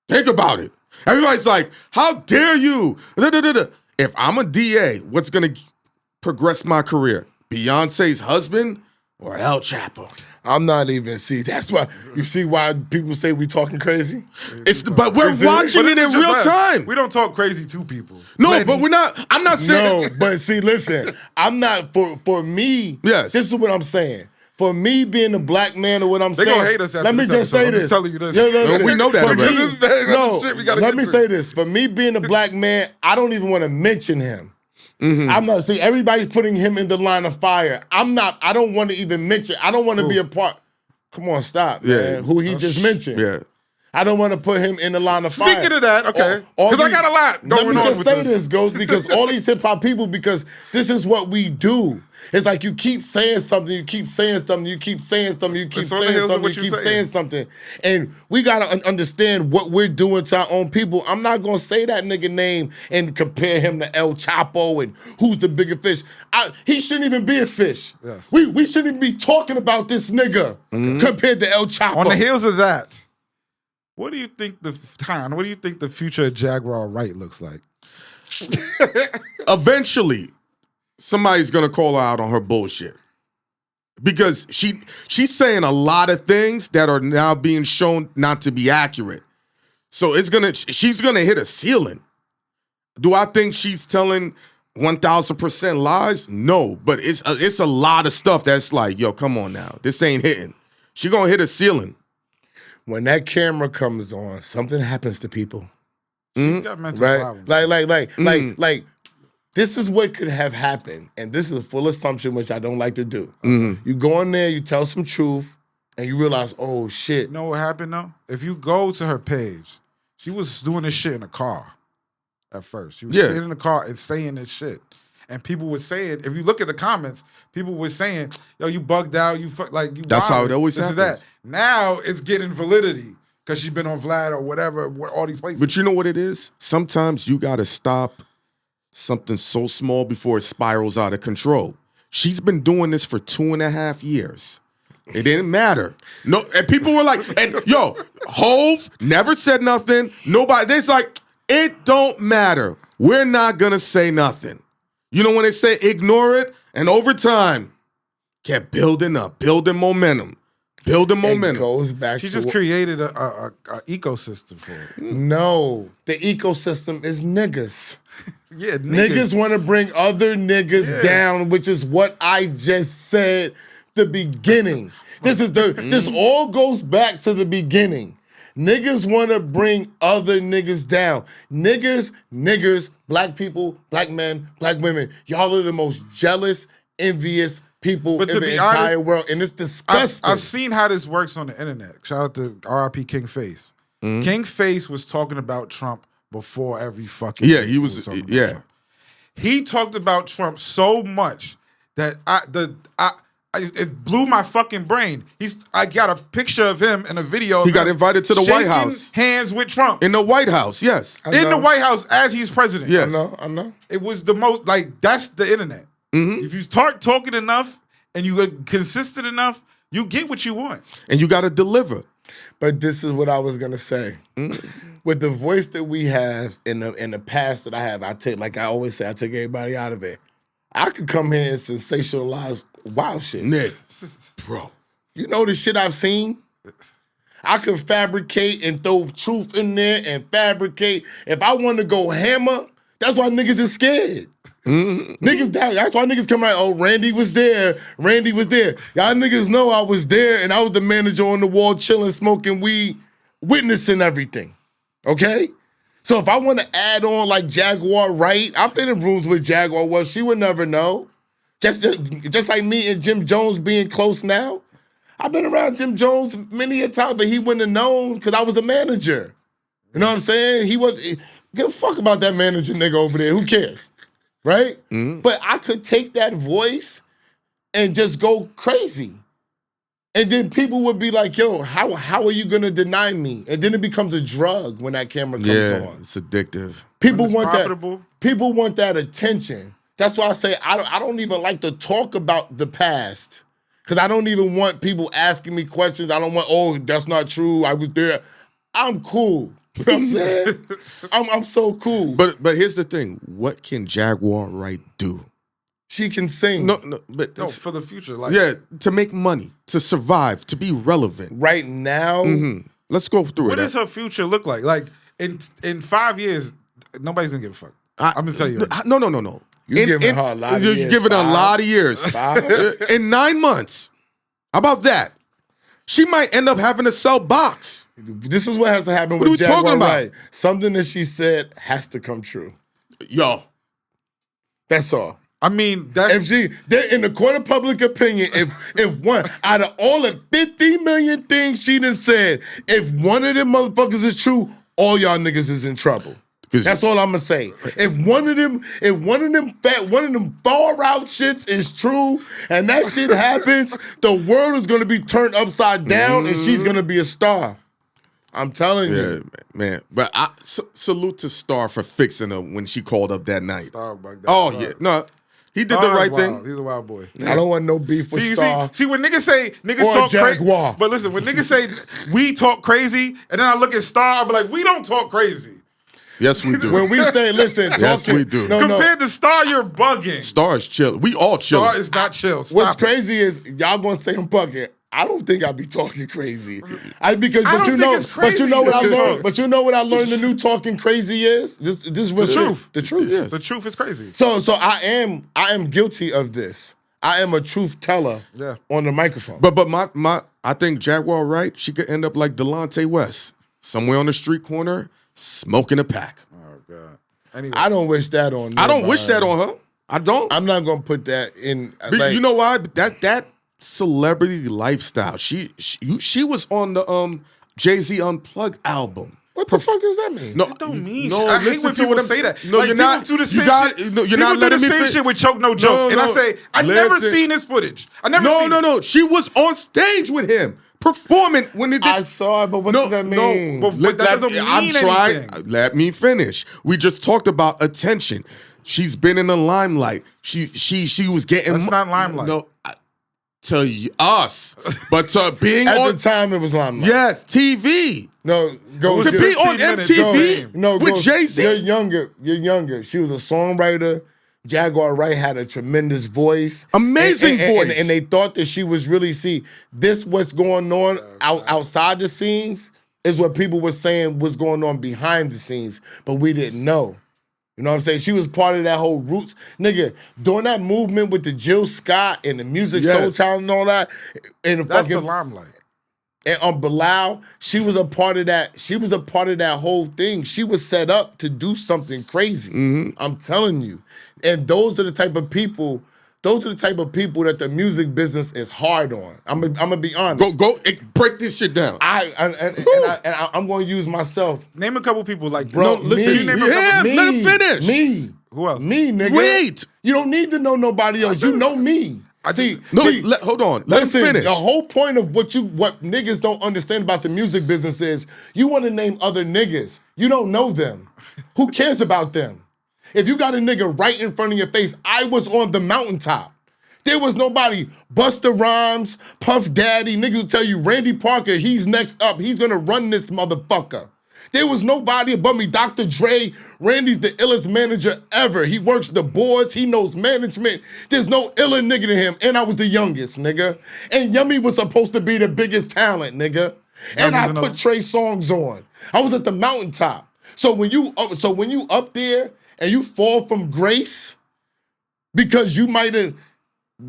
Think about it. Everybody's like, how dare you? If I'm a DA, what's going to progress my career? Beyonce's husband or El Chapo? I'm not even, that's why, you see why people say we talking crazy? But we're watching it in real time. We don't talk crazy to people. No, but we're not, I'm not saying. No, but see, listen, I'm not, for me, yes. This is what I'm saying. For me being a black man or what I'm saying. They're going to hate us after let me this just episode. say I'm this. just telling you this. No, we know that already. Let me say this. For me being a black man, I don't even want to mention him. I'm not, see, everybody's putting him in the line of fire. I don't want to even mention, I don't want to be a part. Come on, stop, man. Who he just mentioned. Yeah. I don't want to put him in the line of fire. Speaking of that, okay. Because I got a lot going on. Let me just say this, Ghost, because all these hip-hop people, because this is what we do. It's like you keep saying something, you keep saying something, you keep saying something, you keep saying something, you keep saying something. And we got to understand what we're doing to our own people. I'm not going to say that nigga name and compare him to El Chapo and who's the bigger fish. He shouldn't even be a fish. Yes. We shouldn't even be talking about this nigga compared to El Chapo. On the heels of that, what do you think the future of Jaguar Wright looks like? Eventually, somebody's gonna call her out on her bullshit. Because she's saying a lot of things that are now being shown not to be accurate. So she's gonna hit a ceiling. Do I think she's telling 1,000% lies? No, but it's a lot of stuff that's like, yo, come on now. This ain't hitting. She gonna hit a ceiling. When that camera comes on, something happens to people. She got mental problems. Like, this is what could have happened, and this is a full assumption, which I don't like to do. You go in there, you tell some truth, and you realize, oh, shit. You know what happened, though? If you go to her page, she was doing this shit in a car at first. She was sitting in the car and saying this shit. And people were saying, if you look at the comments, people were saying, yo, you bugged out, you That's how it always happens. That. Now it's getting validity because she's been on Vlad or whatever, all these places. But you know what it is? Sometimes you got to stop something so small before it spirals out of control. She's been doing this for 2.5 years. It didn't matter. No, and people were like, and yo, Hove never said nothing. Nobody, they's like, it don't matter. We're not gonna say nothing. You know when they say ignore it? And over time, kept building up, building momentum. It goes back she to just created a ecosystem for it. No, the ecosystem is niggas. Yeah, niggas want to bring other niggas down, which is what I just said the beginning. This all goes back to the beginning. Niggas want to bring other niggas down. Niggers, black people, black men, black women. Y'all are the most jealous, envious people in the entire world, and it's disgusting. I've seen how this works on the internet. Shout out to R.I.P. King Face. King Face was talking about Trump before every fucking he was Trump. He talked about Trump so much that it blew my fucking brain. I got a picture of him and a video. He got invited to the White House. Hands with Trump in the White House. Yes, in the White House as he's president. Yes, I know. It was the most that's the internet. If you start talking enough and you are consistent enough, you get what you want. And you got to deliver. But this is what I was gonna say. With the voice that we have in the past that I have, I take everybody out of it. I could come here and sensationalize wild shit. Nick, bro. You know the shit I've seen? I could fabricate and throw truth in there and fabricate. If I want to go hammer That's why niggas is scared. Niggas, that's why niggas come out, oh, Randy was there. Y'all niggas know I was there, and I was the manager on the wall chilling, smoking weed, witnessing everything. Okay? So if I want to add on like Jaguar Wright, I've been in rooms with Jaguar. Well, she would never know. Just like me and Jim Jones being close now. I've been around Jim Jones many a time, but he wouldn't have known because I was a manager. You know what I'm saying? Give a fuck about that manager nigga over there. Who cares? Right? But I could take that voice and just go crazy. And then people would be like, yo, how are you going to deny me? And then it becomes a drug when that camera comes on. It's addictive. People want profitable. that. People want that attention. That's why I say I don't even like to talk about the past. Because I don't even want people asking me questions. I don't want, oh, that's not true. I was there. I'm cool. You know what I'm saying? I'm so cool. But here's the thing. What can Jaguar Wright do? She can sing. No, For the future. Like, yeah, to make money, to survive, to be relevant. Right now, Let's go through what it. does her future look like? Like, in 5 years, nobody's going to give a fuck. I'm going to tell you. No. You're giving her a lot of years. You're giving her a lot of years. 5? In 9 months. How about that? She might end up having to sell box. This is what has to happen What with are we Jaguar talking about? Wright. Something that she said has to come true. Yo. That's all. I mean, that's... They're in the court of public opinion, if one, out of all the 50 million things she done said, if one of them motherfuckers is true, all y'all niggas is in trouble. That's all I'm gonna say. If one of them far out shits is true, and that shit happens, the world is gonna be turned upside down, and she's gonna be a star. I'm telling you, man. But I salute to Star for fixing her when she called up that night. Star, no, he did the right thing. He's a wild boy. I don't want no beef with Star. See, when niggas say niggas or talk Jaguar. crazy, but listen, when niggas say we talk crazy, and then I look at Star, I be like, we don't talk crazy. Yes, we do. When we say, listen, yes, we do. Compared to Star, you're bugging. Star is chill. We all chill. Star is not chill. What's crazy is y'all gonna say I'm bugging. I don't think I be talking crazy. But you know what I learned. But you know what I learned. The new talking crazy is this was the truth. The truth. Yes. The truth is crazy. So I am guilty of this. I am a truth teller. On the microphone. But I think Jaguar Wright, she could end up like Delonte West, somewhere on the street corner, smoking a pack. Oh God. Anyway. I don't wish that on. I don't wish that on her. I don't. I'm not gonna put that in. You know why? That celebrity lifestyle. She was on the Jay-Z Unplugged album. What the fuck does that mean? No, That don't mean no. shit. I hate when people say that. No, like, you're not. Do the same shit. You're not letting me do the same shit with Choke No Joke. And I say, I never seen this footage. I never seen it. No. She was on stage with him performing when they did. I saw it, but what does that mean? No, but that doesn't mean anything. Let me finish. We just talked about attention. She's been in the limelight. She was getting. That's not limelight. No. To us, but to being at on the time it was limelight. Yes, TV. No, go to be on MTV with Jay-Z. You're younger. She was a songwriter. Jaguar Wright had a tremendous voice, amazing voice, and they thought that she was really this. What's going on outside the scenes is what people were saying was going on behind the scenes, but we didn't know. You know what I'm saying? She was part of that whole roots. Nigga, during that movement with the Jill Scott and the Music Soul Child and all that. And that's the limelight. And on Bilal, she was a part of that. She was a part of that whole thing. She was set up to do something crazy. I'm telling you. And those are the type of people that the music business is hard on. I'm gonna be honest. Go break this shit down. I'm gonna use myself. Name a couple people like bro. Listen, let him finish. Me. Who else? Me, nigga. Wait. You don't need to know nobody else. You know me. Hold on. Let him finish. The whole point of what niggas don't understand about the music business is you want to name other niggas. You don't know them. Who cares about them? If you got a nigga right in front of your face, I was on the mountaintop. There was nobody. Busta Rhymes, Puff Daddy, niggas will tell you, Randy Parker, he's next up. He's gonna run this motherfucker. There was nobody above me. Dr. Dre, Randy's the illest manager ever. He works the boards. He knows management. There's no iller nigga than him. And I was the youngest, nigga. And Yummy was supposed to be the biggest talent, nigga. And I put Trey songs on. I was at the mountaintop. So when you up there and you fall from grace because you might have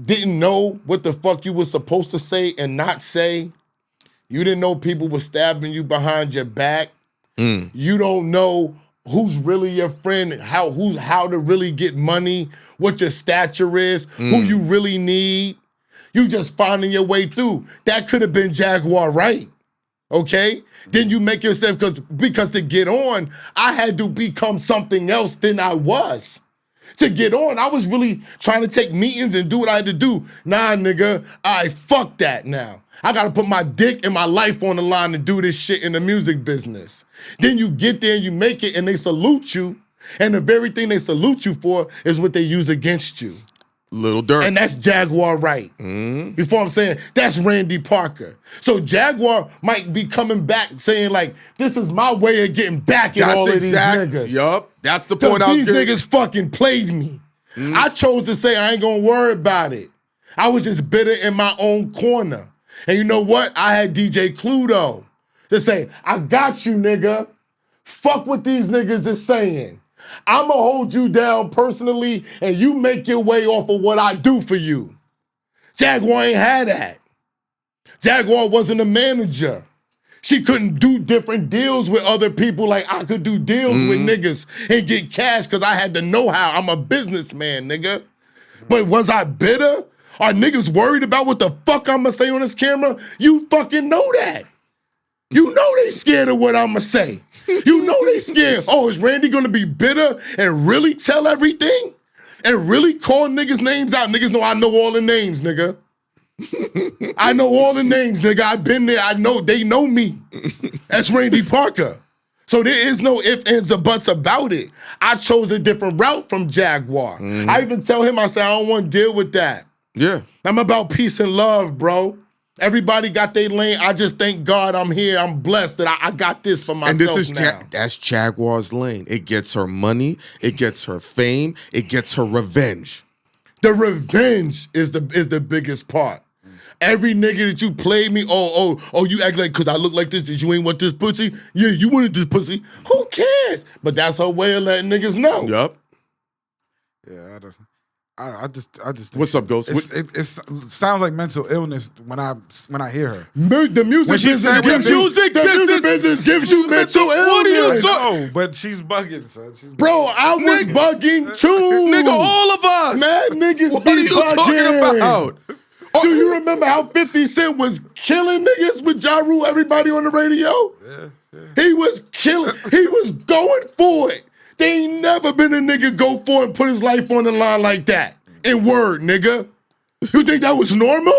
didn't know what the fuck you were supposed to say and not say. You didn't know people were stabbing you behind your back. You don't know who's really your friend, how to really get money, what your stature is, who you really need. You just finding your way through. That could have been Jaguar Wright. Okay? Then you make yourself, because to get on, I had to become something else than I was. To get on, I was really trying to take meetings and do what I had to do. Nah, nigga, fuck that now. I gotta put my dick and my life on the line to do this shit in the music business. Then you get there and you make it and they salute you, and the very thing they salute you for is what they use against you. Lil Durk. And that's Jaguar Wright. You feel what I'm saying? That's Randy Parker. So Jaguar might be coming back saying like, this is my way of getting back at all of these niggas. Yup. That's the point I was getting. These niggas fucking played me. I chose to say I ain't gonna worry about it. I was just bitter in my own corner. And you know what? I had DJ Cluedo to say, I got you, nigga. Fuck what these niggas is saying. I'ma hold you down personally, and you make your way off of what I do for you. Jaguar ain't had that. Jaguar wasn't a manager. She couldn't do different deals with other people like I could do deals with niggas and get cash because I had the know-how. I'm a businessman, nigga. But was I bitter? Are niggas worried about what the fuck I'ma say on this camera? You fucking know that. You know they scared of what I'ma say. You know they scared. Oh, is Randy gonna be bitter and really tell everything? And really call niggas' names out? Niggas know I know all the names, nigga. I know all the names, nigga. I've been there. I know. They know me. That's Randy Parker. So there is no ifs, ands, or buts about it. I chose a different route from Jaguar. I even tell him, I said, I don't want to deal with that. Yeah. I'm about peace and love, bro. Everybody got their lane. I just thank God I'm here. I'm blessed that I got this for myself and this is now. That's Jaguar's lane. It gets her money. It gets her fame. It gets her revenge. The revenge is the biggest part. Every nigga that you played me, oh, you act like, because I look like this, that you ain't want this pussy? Yeah, you wanted this pussy. Who cares? But that's her way of letting niggas know. Yup. Yeah, I just think What's up, Ghost? It sounds like mental illness when I hear her. The music business gives you mental illness. What are you talking? No, but she's bugging, son. Bro, I was bugging too. Nigga, all of us. Mad niggas what be are you bugging. talking about? Do you remember how 50 Cent was killing niggas with Ja Rule, everybody on the radio? Yeah. He was killing. He was going for it. They ain't never been a nigga go for it and put his life on the line like that. In word, nigga. You think that was normal?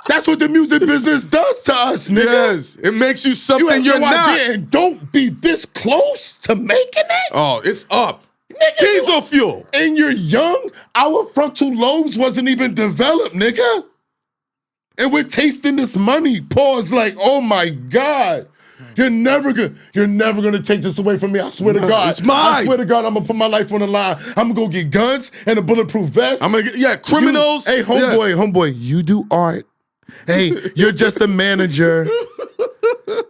That's what the music business does to us, nigga. Yes. It makes you something you're not. Idea, and don't be this close to making it. Oh, it's up. Nigga, Diesel fuel. And you're young. Our frontal lobes wasn't even developed, nigga. And we're tasting this money. Pause like, oh my God. You're never gonna take this away from me. I swear to God. It's mine. I swear to God, I'm gonna put my life on the line. I'm gonna go get guns and a bulletproof vest. I'm gonna get, criminals. Hey, homeboy, you do art. Hey, you're just a manager.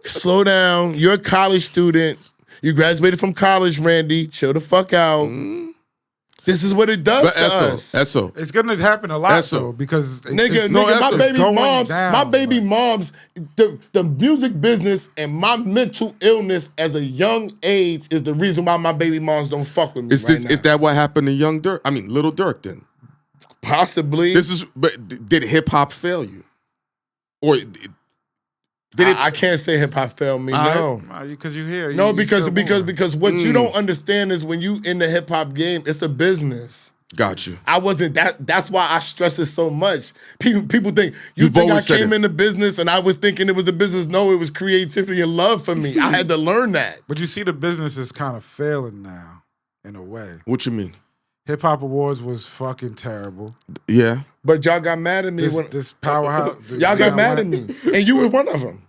Slow down. You're a college student. You graduated from college, Randy. Chill the fuck out. This is what it does to us. Esso. It's gonna happen a lot though, because nigga, my baby moms, the music business and my mental illness as a young age is the reason why my baby moms don't fuck with me. Is that what happened to Young Durk? I mean, Lil Durk then? Possibly. But did hip hop fail you? Or I can't say hip hop failed me. No, because you hear. No, because what you don't understand is when you in the hip hop game, it's a business. Got you. I wasn't that. That's why I stress it so much. People think you think I came into business and I was thinking it was a business. No, it was creativity and love for me. I had to learn that. But you see, the business is kind of failing now, in a way. What you mean? Hip Hop Awards was fucking terrible. Yeah. But y'all got mad at me when This powerhouse. y'all got mad at me, and you were one of them.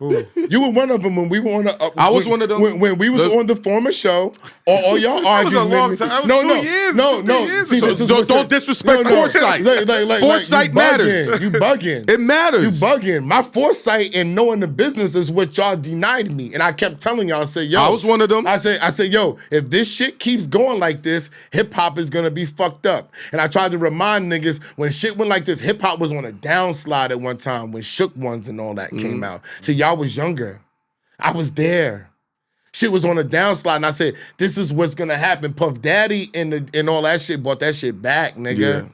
You were one of them when we were on the. I was one of them. When we was on the former show. All y'all arguing. That was a long with me. time. No, That was 2 years. no. 2 years See, ago. this is Don't disrespect foresight. Foresight you matters. You bugging. It matters. You bugging. My foresight and knowing the business is what y'all denied me, and I kept telling y'all. I said, yo, I was one of them. I said, yo, if this shit keeps going like this, hip hop is gonna be fucked up. And I tried to remind niggas when shit went like this, hip hop was on a downslide at one time when Shook Ones and all that came out. See, y'all was younger. I was there. Shit was on a downslide, and I said, this is what's gonna happen. Puff Daddy and all that shit brought that shit back, nigga. Yeah.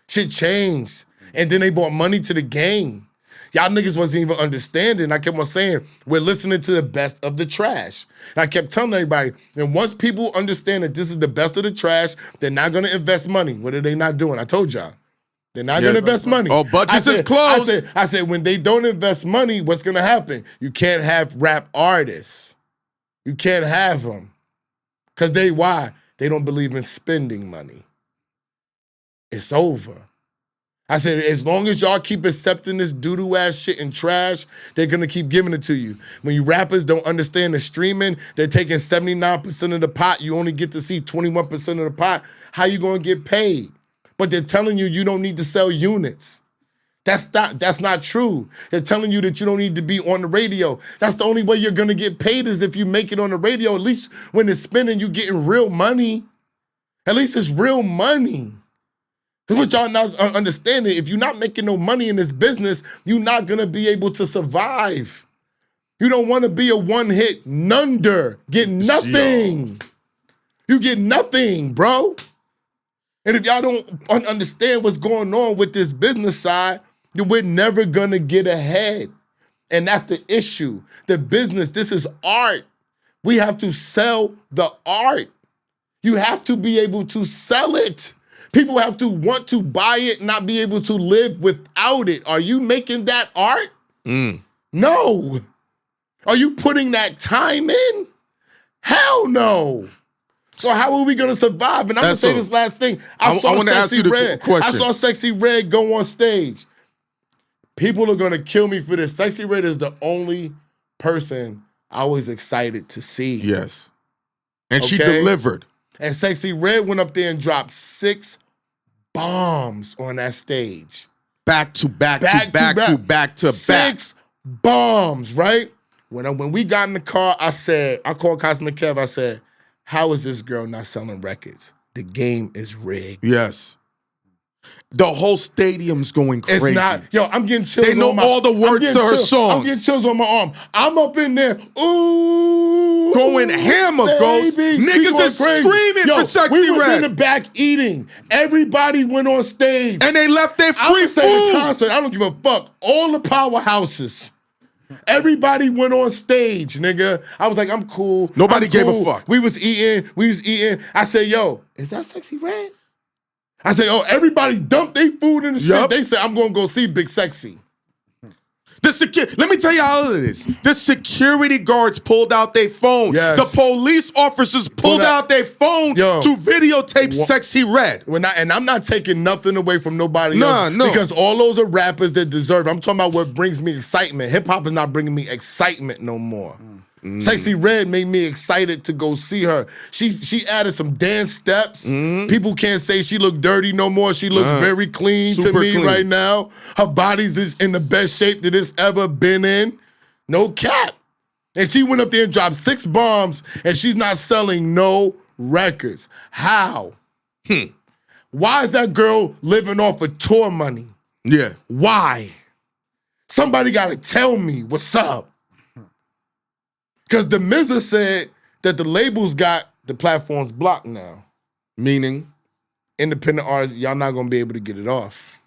Shit changed. And then they brought money to the game. Y'all niggas wasn't even understanding. I kept on saying, we're listening to the best of the trash. And I kept telling everybody, and once people understand that this is the best of the trash, they're not gonna invest money. What are they not doing? I told y'all. They're not gonna invest money. Oh, budgets is closed. I said, when they don't invest money, what's gonna happen? You can't have rap artists. You can't have them. Cause why? They don't believe in spending money. It's over. I said, as long as y'all keep accepting this doo-doo ass shit and trash, they're gonna keep giving it to you. When you rappers don't understand the streaming, they're taking 79% of the pot. You only get to see 21% of the pot. How you gonna get paid? But they're telling you you don't need to sell units. That's not true. They're telling you that you don't need to be on the radio. That's the only way you're gonna get paid is if you make it on the radio. At least when it's spinning, you getting real money. At least it's real money. What y'all not understanding, if you're not making no money in this business, you're not gonna be able to survive. You don't wanna be a one-hit nunder. Get nothing. You get nothing, bro. And if y'all don't understand what's going on with this business side, then we're never gonna get ahead. And that's the issue. The business, this is art. We have to sell the art. You have to be able to sell it. People have to want to buy it, not be able to live without it. Are you making that art? No. Are you putting that time in? Hell no. So how are we gonna survive? And I'm gonna say this last thing. I want to ask you the question. I saw Sexy Red go on stage. People are gonna kill me for this. Sexy Red is the only person I was excited to see. Yes. And she delivered. And Sexy Red went up there and dropped 6 bombs on that stage. Back to back. 6 bombs, right? When we got in the car, I called Cosmic Kev, I said, how is this girl not selling records? The game is rigged. Yes. The whole stadium's going crazy. It's not, yo, I'm getting chills. They know all the words to her song. I'm getting chills on my arm. I'm up in there, ooh, going hammer, Ghost. Niggas is screaming for Sexy we was Red. in the back eating. Everybody went on stage. And they left their free food. The concert, I don't give a fuck. All the powerhouses. Everybody went on stage, nigga. I was like, I'm cool. Nobody gave a fuck. We was eating. I said, yo, is that Sexy Red? I said, oh, everybody dumped their food in the shit. They said, I'm gonna go see Big Sexy. Let me tell you how it is. The security guards pulled out their phone. Yes. The police officers pulled out their phone to videotape Sexy Red. And I'm not taking nothing away from nobody else. No. Because all those are rappers that deserve it. I'm talking about what brings me excitement. Hip-hop is not bringing me excitement no more. Sexy Red made me excited to go see her. She added some dance steps. People can't say she looked dirty no more. She looks very clean to me right now. Her body's is in the best shape that it's ever been in. No cap. And she went up there and dropped 6 bombs and she's not selling no records. How? Why is that girl living off of tour money? Yeah. Why? Somebody gotta tell me what's up. Because the Mizza said that the labels got the platforms blocked now. Meaning? Independent artists, y'all not gonna be able to get it off.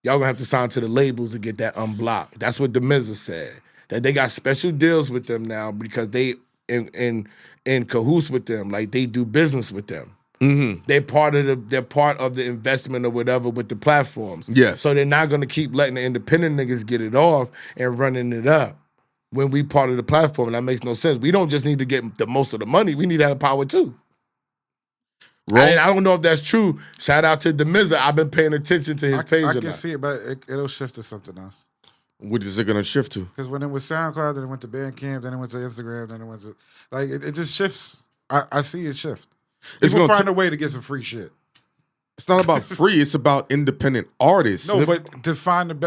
Y'all gonna have to sign to the labels to get that unblocked. That's what the Mizza said. That they got special deals with them now because they in cahoots with them, like they do business with them. They're part of the investment or whatever with the platforms. Yes. So they're not gonna keep letting the independent niggas get it off and running it up. When we part of the platform, and that makes no sense. We don't just need to get the most of the money. We need to have power too. I don't know if that's true. Shout out to Demiza. I've been paying attention to his page. I can see it, but it'll shift to something else. What is it gonna shift to? Because when it was SoundCloud, then it went to Bandcamp, then it went to Instagram, then it went to it just shifts. I see it shift. People find a way to get some free shit. It's not about free. It's about independent artists. No, but to find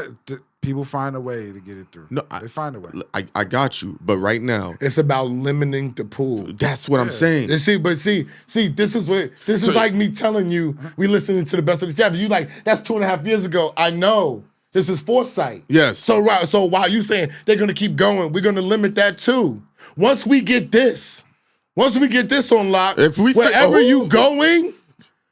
people find a way to get it through. No, they find a way. I got you, but right now it's about limiting the pool. That's what I'm saying. See, this is like me telling you we listening to the best of the chapter. You like that's 2.5 years ago. I know. This is foresight. Yes. So while you saying they're gonna keep going, we're gonna limit that too. Once we get this on lock, wherever you going,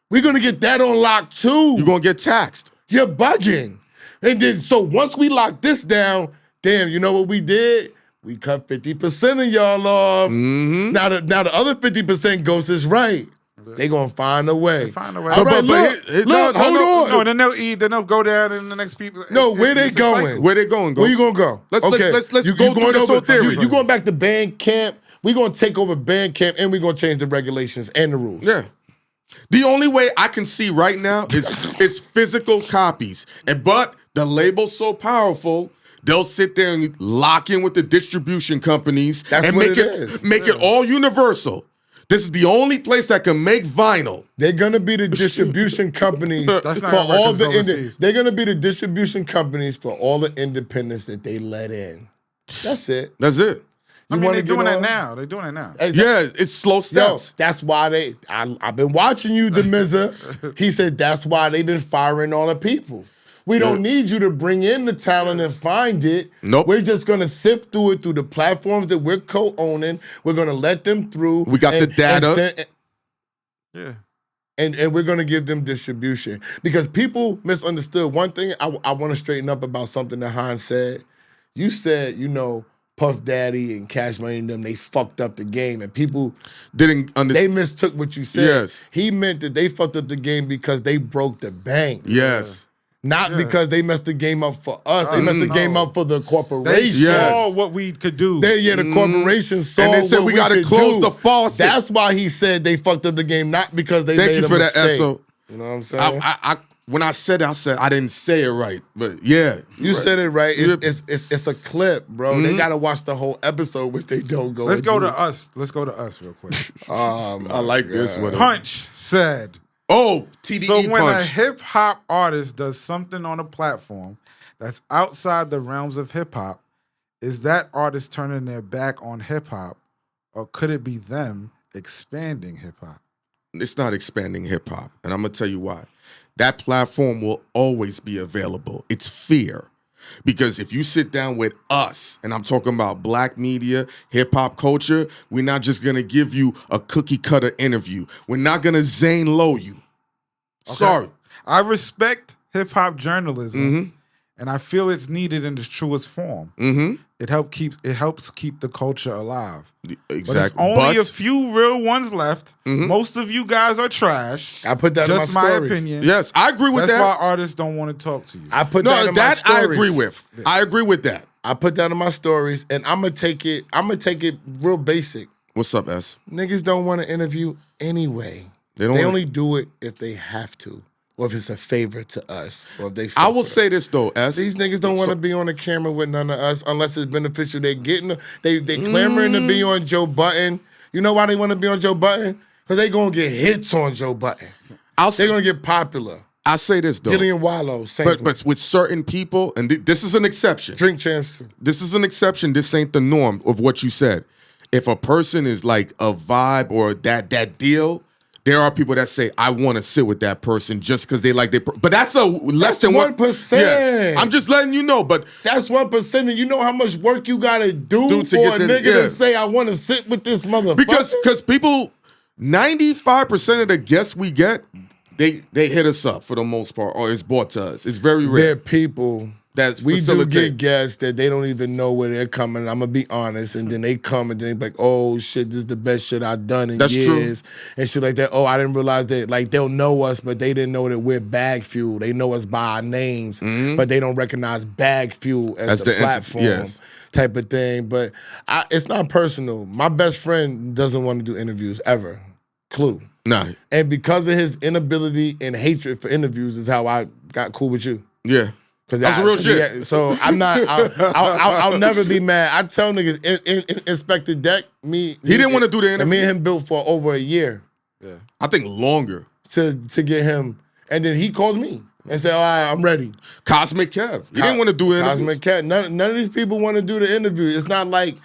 we're gonna get that on lock too. You're gonna get taxed. You're bugging. And then so once we lock this down, damn, you know what we did? We cut 50% of y'all off. Mm-hmm. Now the other 50% goes is right. They gonna find a way. Find a way. All right, look, hold on. No, then they'll eat. Then they'll go down, and the next people. No, where they going? Where they going? Where you gonna go? Let's go through this whole theory. You going back to Bandcamp? We gonna take over Bandcamp, and we gonna change the regulations and the rules. Yeah. The only way I can see right now is physical copies, but the label's so powerful. They'll sit there and lock in with the distribution companies and make it all universal. This is the only place that can make vinyl. They're gonna be the distribution companies for all the. They're gonna be the distribution companies for all the independents that they let in. That's it. That's it. They're doing it now. They're doing it now. Yeah, it's slow steps. Yo, that's why I've been watching you, Demiza. He said that's why they've been firing all the people. We don't need you to bring in the talent and find it. Nope. We're just going to sift through it through the platforms that we're co-owning. We're going to let them through. We got the data. And we're going to give them distribution. Because people misunderstood. One thing I want to straighten up about something that Hines said. You said, Puff Daddy and Cash Money and them, they fucked up the game. And people didn't understand. They mistook what you said. Yes. He meant that they fucked up the game because they broke the bank. Yes. Not because they messed the game up for us. They messed the game up for the corporation. They saw what we could do. The corporation saw and they said what we got to close the faucet. That's why he said they fucked up the game, not because they made a mistake. That, SO. You know what I'm saying? When I said it, I said I didn't say it right, but yeah. You said it right. It's a clip, bro. They got to watch the whole episode, which they don't go Let's go to us. Let's go to us real quick. I like this one. Punch said... Oh, TDE So when Punch. a hip-hop artist does something on a platform that's outside the realms of hip-hop, is that artist turning their back on hip-hop, or could it be them expanding hip-hop? It's not expanding hip-hop, and I'm going to tell you why. That platform will always be available. It's fear. Because if you sit down with us, and I'm talking about black media, hip-hop culture, we're not just going to give you a cookie-cutter interview. We're not going to Zane Lowe you. Okay. Sorry. I respect hip-hop journalism, and I feel it's needed in its truest form. It helps keep the culture alive. Exactly. But it's only a few real ones left. Most of you guys are trash. I put that in my stories. Just my opinion. Yes, I agree with that. That's why artists don't want to talk to you. I put that in my stories. I agree with. Yeah. I agree with that. I put that in my stories, and I'm gonna take it real basic. What's up, S? Niggas don't want to interview anyway. They only do it if they have to, or if it's a favor to us, or if they. I will say this though, S. These niggas don't want to be on the camera with none of us unless it's beneficial. They clamoring to be on Joe Budden. You know why they want to be on Joe Budden? Because they gonna get hits on Joe Budden. They're gonna get popular. I say this though, Gillian Wallow, same but with certain people, and this is an exception. Drink Champs too. This is an exception. This ain't the norm of what you said. If a person is like a vibe or that deal. There are people that say, I want to sit with that person just because they like their... But that's less than 1%. Yeah. I'm just letting you know, but... That's 1%, and you know how much work you got to do for a nigga to say, I want to sit with this motherfucker? Because people, 95% of the guests we get, they hit us up for the most part, or it's brought to us. It's very rare. There are people... We do get guests that they don't even know where they're coming. I'm gonna be honest, and then they come and then they be like, "Oh shit, this is the best shit I've done in years," and shit like that. Oh, I didn't realize that. Like they'll know us, but they didn't know that we're BagFuel. They know us by our names, but they don't recognize BagFuel as the platform type of thing. But it's not personal. My best friend doesn't want to do interviews ever. clue. Nah. And because of his inability and hatred for interviews is how I got cool with you. Yeah. That's real shit. So I'm not. I'll never be mad. I tell niggas, Inspector Deck, me. He didn't want to do the interview. And me and him built for over a year. Yeah. I think longer. To get him. And then he called me and said, all right, I'm ready. Cosmic Kev. He didn't want to do an interview. Cosmic Kev. None of these people want to do the interview. It's not like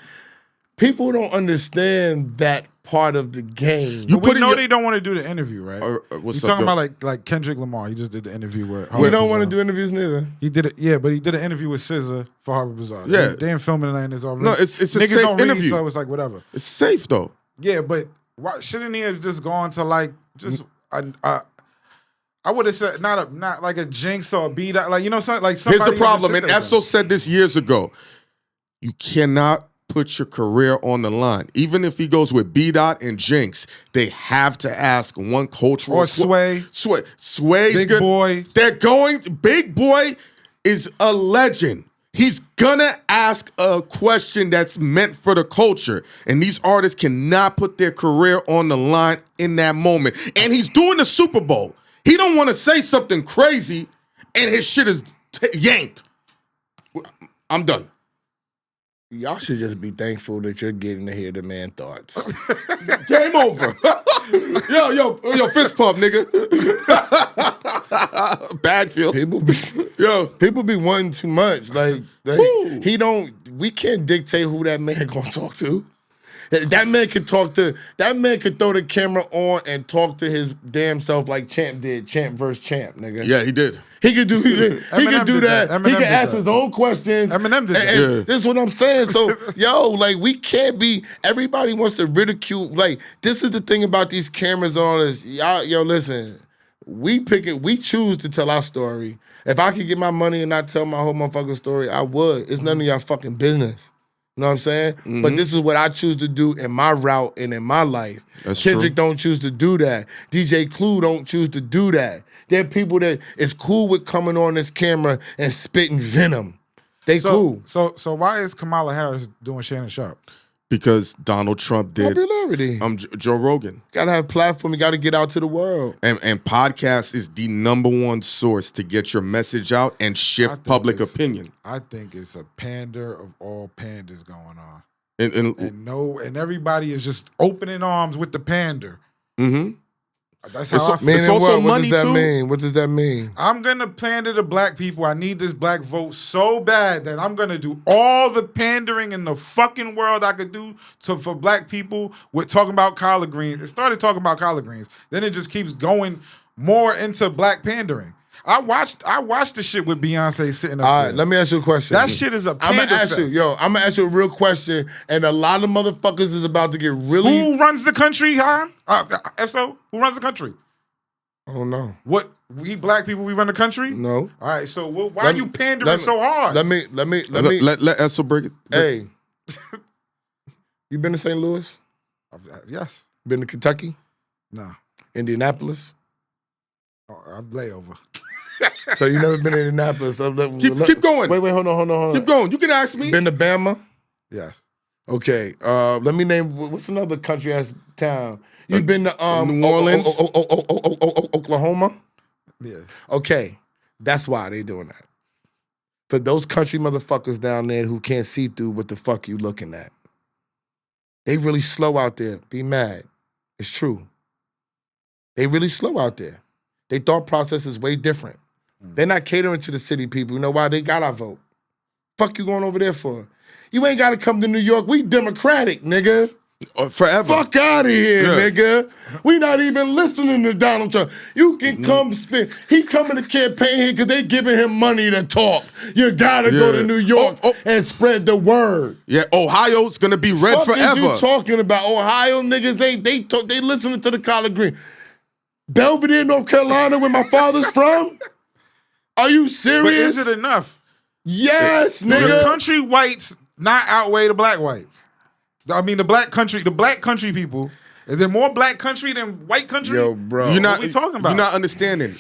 people don't understand that part of the game. They don't want to do the interview, right? What's You're up, talking about like Kendrick Lamar. He just did the interview with We don't want to do interviews neither. He did it, yeah, but he did an interview with SZA for Harvard Bazaar. Yeah. They ain't filming it, and it's already. No, it's a niggas safe don't read, interview. so it's like whatever. It's safe though. Yeah, but why shouldn't he have just gone to like just I would have said not like a Jinx or a B dot, like something like somebody. Here's the problem, and Esso Esso said this years ago. You cannot put your career on the line. Even if he goes with B dot and Jinx, they have to ask one cultural or Sway. Sway's Big good. Boy. They're going. Big Boy is a legend. He's gonna ask a question that's meant for the culture, and these artists cannot put their career on the line in that moment. And he's doing the Super Bowl. He don't want to say something crazy, and his shit is yanked. I'm done. Y'all should just be thankful that you're getting to hear the man thoughts. Game over. yo, fist pump, nigga. BagFuel. People be wanting too much. Like we can't dictate who that man gonna talk to. That man could throw the camera on and talk to his damn self like Champ did, Champ versus Champ, nigga. Yeah, he did. He could do that. He could ask his own questions. Eminem did that. And this is what I'm saying. So, like we can't be. Everybody wants to ridicule. Like this is the thing about these cameras on us. Y'all, listen. We pick it. We choose to tell our story. If I could get my money and not tell my whole motherfucking story, I would. It's none of y'all fucking business. You know what I'm saying? Mm-hmm. But this is what I choose to do in my route and in my life. That's Kendrick true. don't choose to do that. DJ Clue don't choose to do that. There are people that is cool with coming on this camera and spitting venom. They cool. So why is Kamala Harris doing Shannon Sharpe? Because Donald Trump did. Popularity. Joe Rogan. Gotta have a platform. You gotta get out to the world. And podcast is the -- source to get your message out and shift public opinion. I think it's a pander of all panders going on. And everybody is just opening arms with the pander. Mm-hmm. That's how I feel. It's also what money does that too. mean? What does that mean? I'm gonna pander to black people. I need this black vote so bad that I'm gonna do all the pandering in the fucking world I could do for black people with talking about collard greens. It started talking about collard greens. Then it just keeps going more into black pandering. I watched the shit with Beyonce sitting up All there. right, let me ask you a question. That shit is a pander I'm gonna ask you a real question, and a lot of motherfuckers is about to get really. Who runs the country, huh? SO, who runs the country? I don't know. What, we black people, we run the country? No. All right, so why are you pandering so hard? Let Esso break it. Hey, you been to St. Louis? Yes. Been to Kentucky? No. Indianapolis? I'm layover. So you never been to Indianapolis? Keep going. Wait, hold on. Keep going. You can ask me. Been to Bama? Yes. Okay. Let me name. What's another country ass town? You been to New Orleans? Oklahoma? Yeah. Okay. That's why they doing that. For those country motherfuckers down there who can't see through what the fuck you looking at. They really slow out there. Be mad. It's true. They really slow out there. Their thought process is way different. They're not catering to the city people. You know why? They got our vote. Fuck you going over there for? You ain't got to come to New York. We Democratic, nigga. Forever. Fuck out of here, nigga. We not even listening to Donald Trump. You can come spend. He coming to campaign here because they giving him money to talk. You gotta go to New York and spread the word. Yeah, Ohio's gonna be red forever. What is you talking about? Ohio niggas, they listening to the collard green. Belvedere, North Carolina, where my father's from? Are you serious? But is it enough? Yes, Do nigga. the country whites not outweigh the black whites? I mean, the black country people. Is there more black country than white country? Yo, bro. What are we talking about? You're not understanding.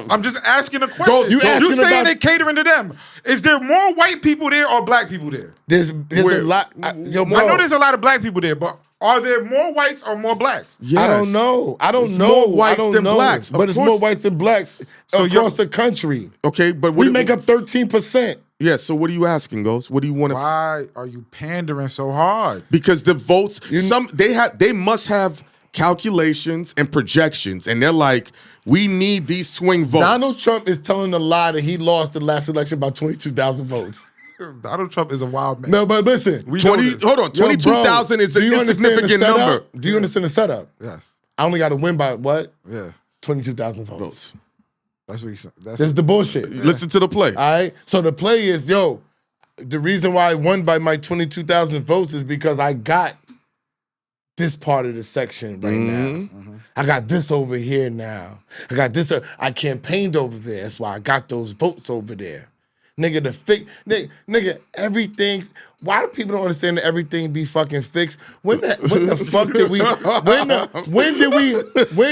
I'm just asking a question. You saying they're catering to them. Is there more white people there or black people there? There's a lot. Yo, bro. I know there's a lot of black people there, but Are there more whites or more blacks? Yes. I don't know. It's more whites I don't than know. blacks. But Of it's course. more whites than blacks across the country. Okay, but We make up 13%. Yeah, so what are you asking, Ghost? What do you want to? Why are you pandering so hard? Because the votes, they must have calculations and projections, and they're like, we need these swing votes. Donald Trump is telling a lie that he lost the last election by 22,000 votes. Donald Trump is a wild man. No, but listen. 22,000 is an insignificant number. Do you understand the setup? Yes. I only got to win by what? Yeah. 22,000 votes. That's what he said. That's the bullshit. Listen to the play. All right? So the play is, the reason why I won by my 22,000 votes is because I got this part of the section right now. I got this over here now. I got this. I campaigned over there. That's why I got those votes over there. Nigga, nigga, everything. Why do people don't understand that everything be fucking fixed? When the fuck did we? When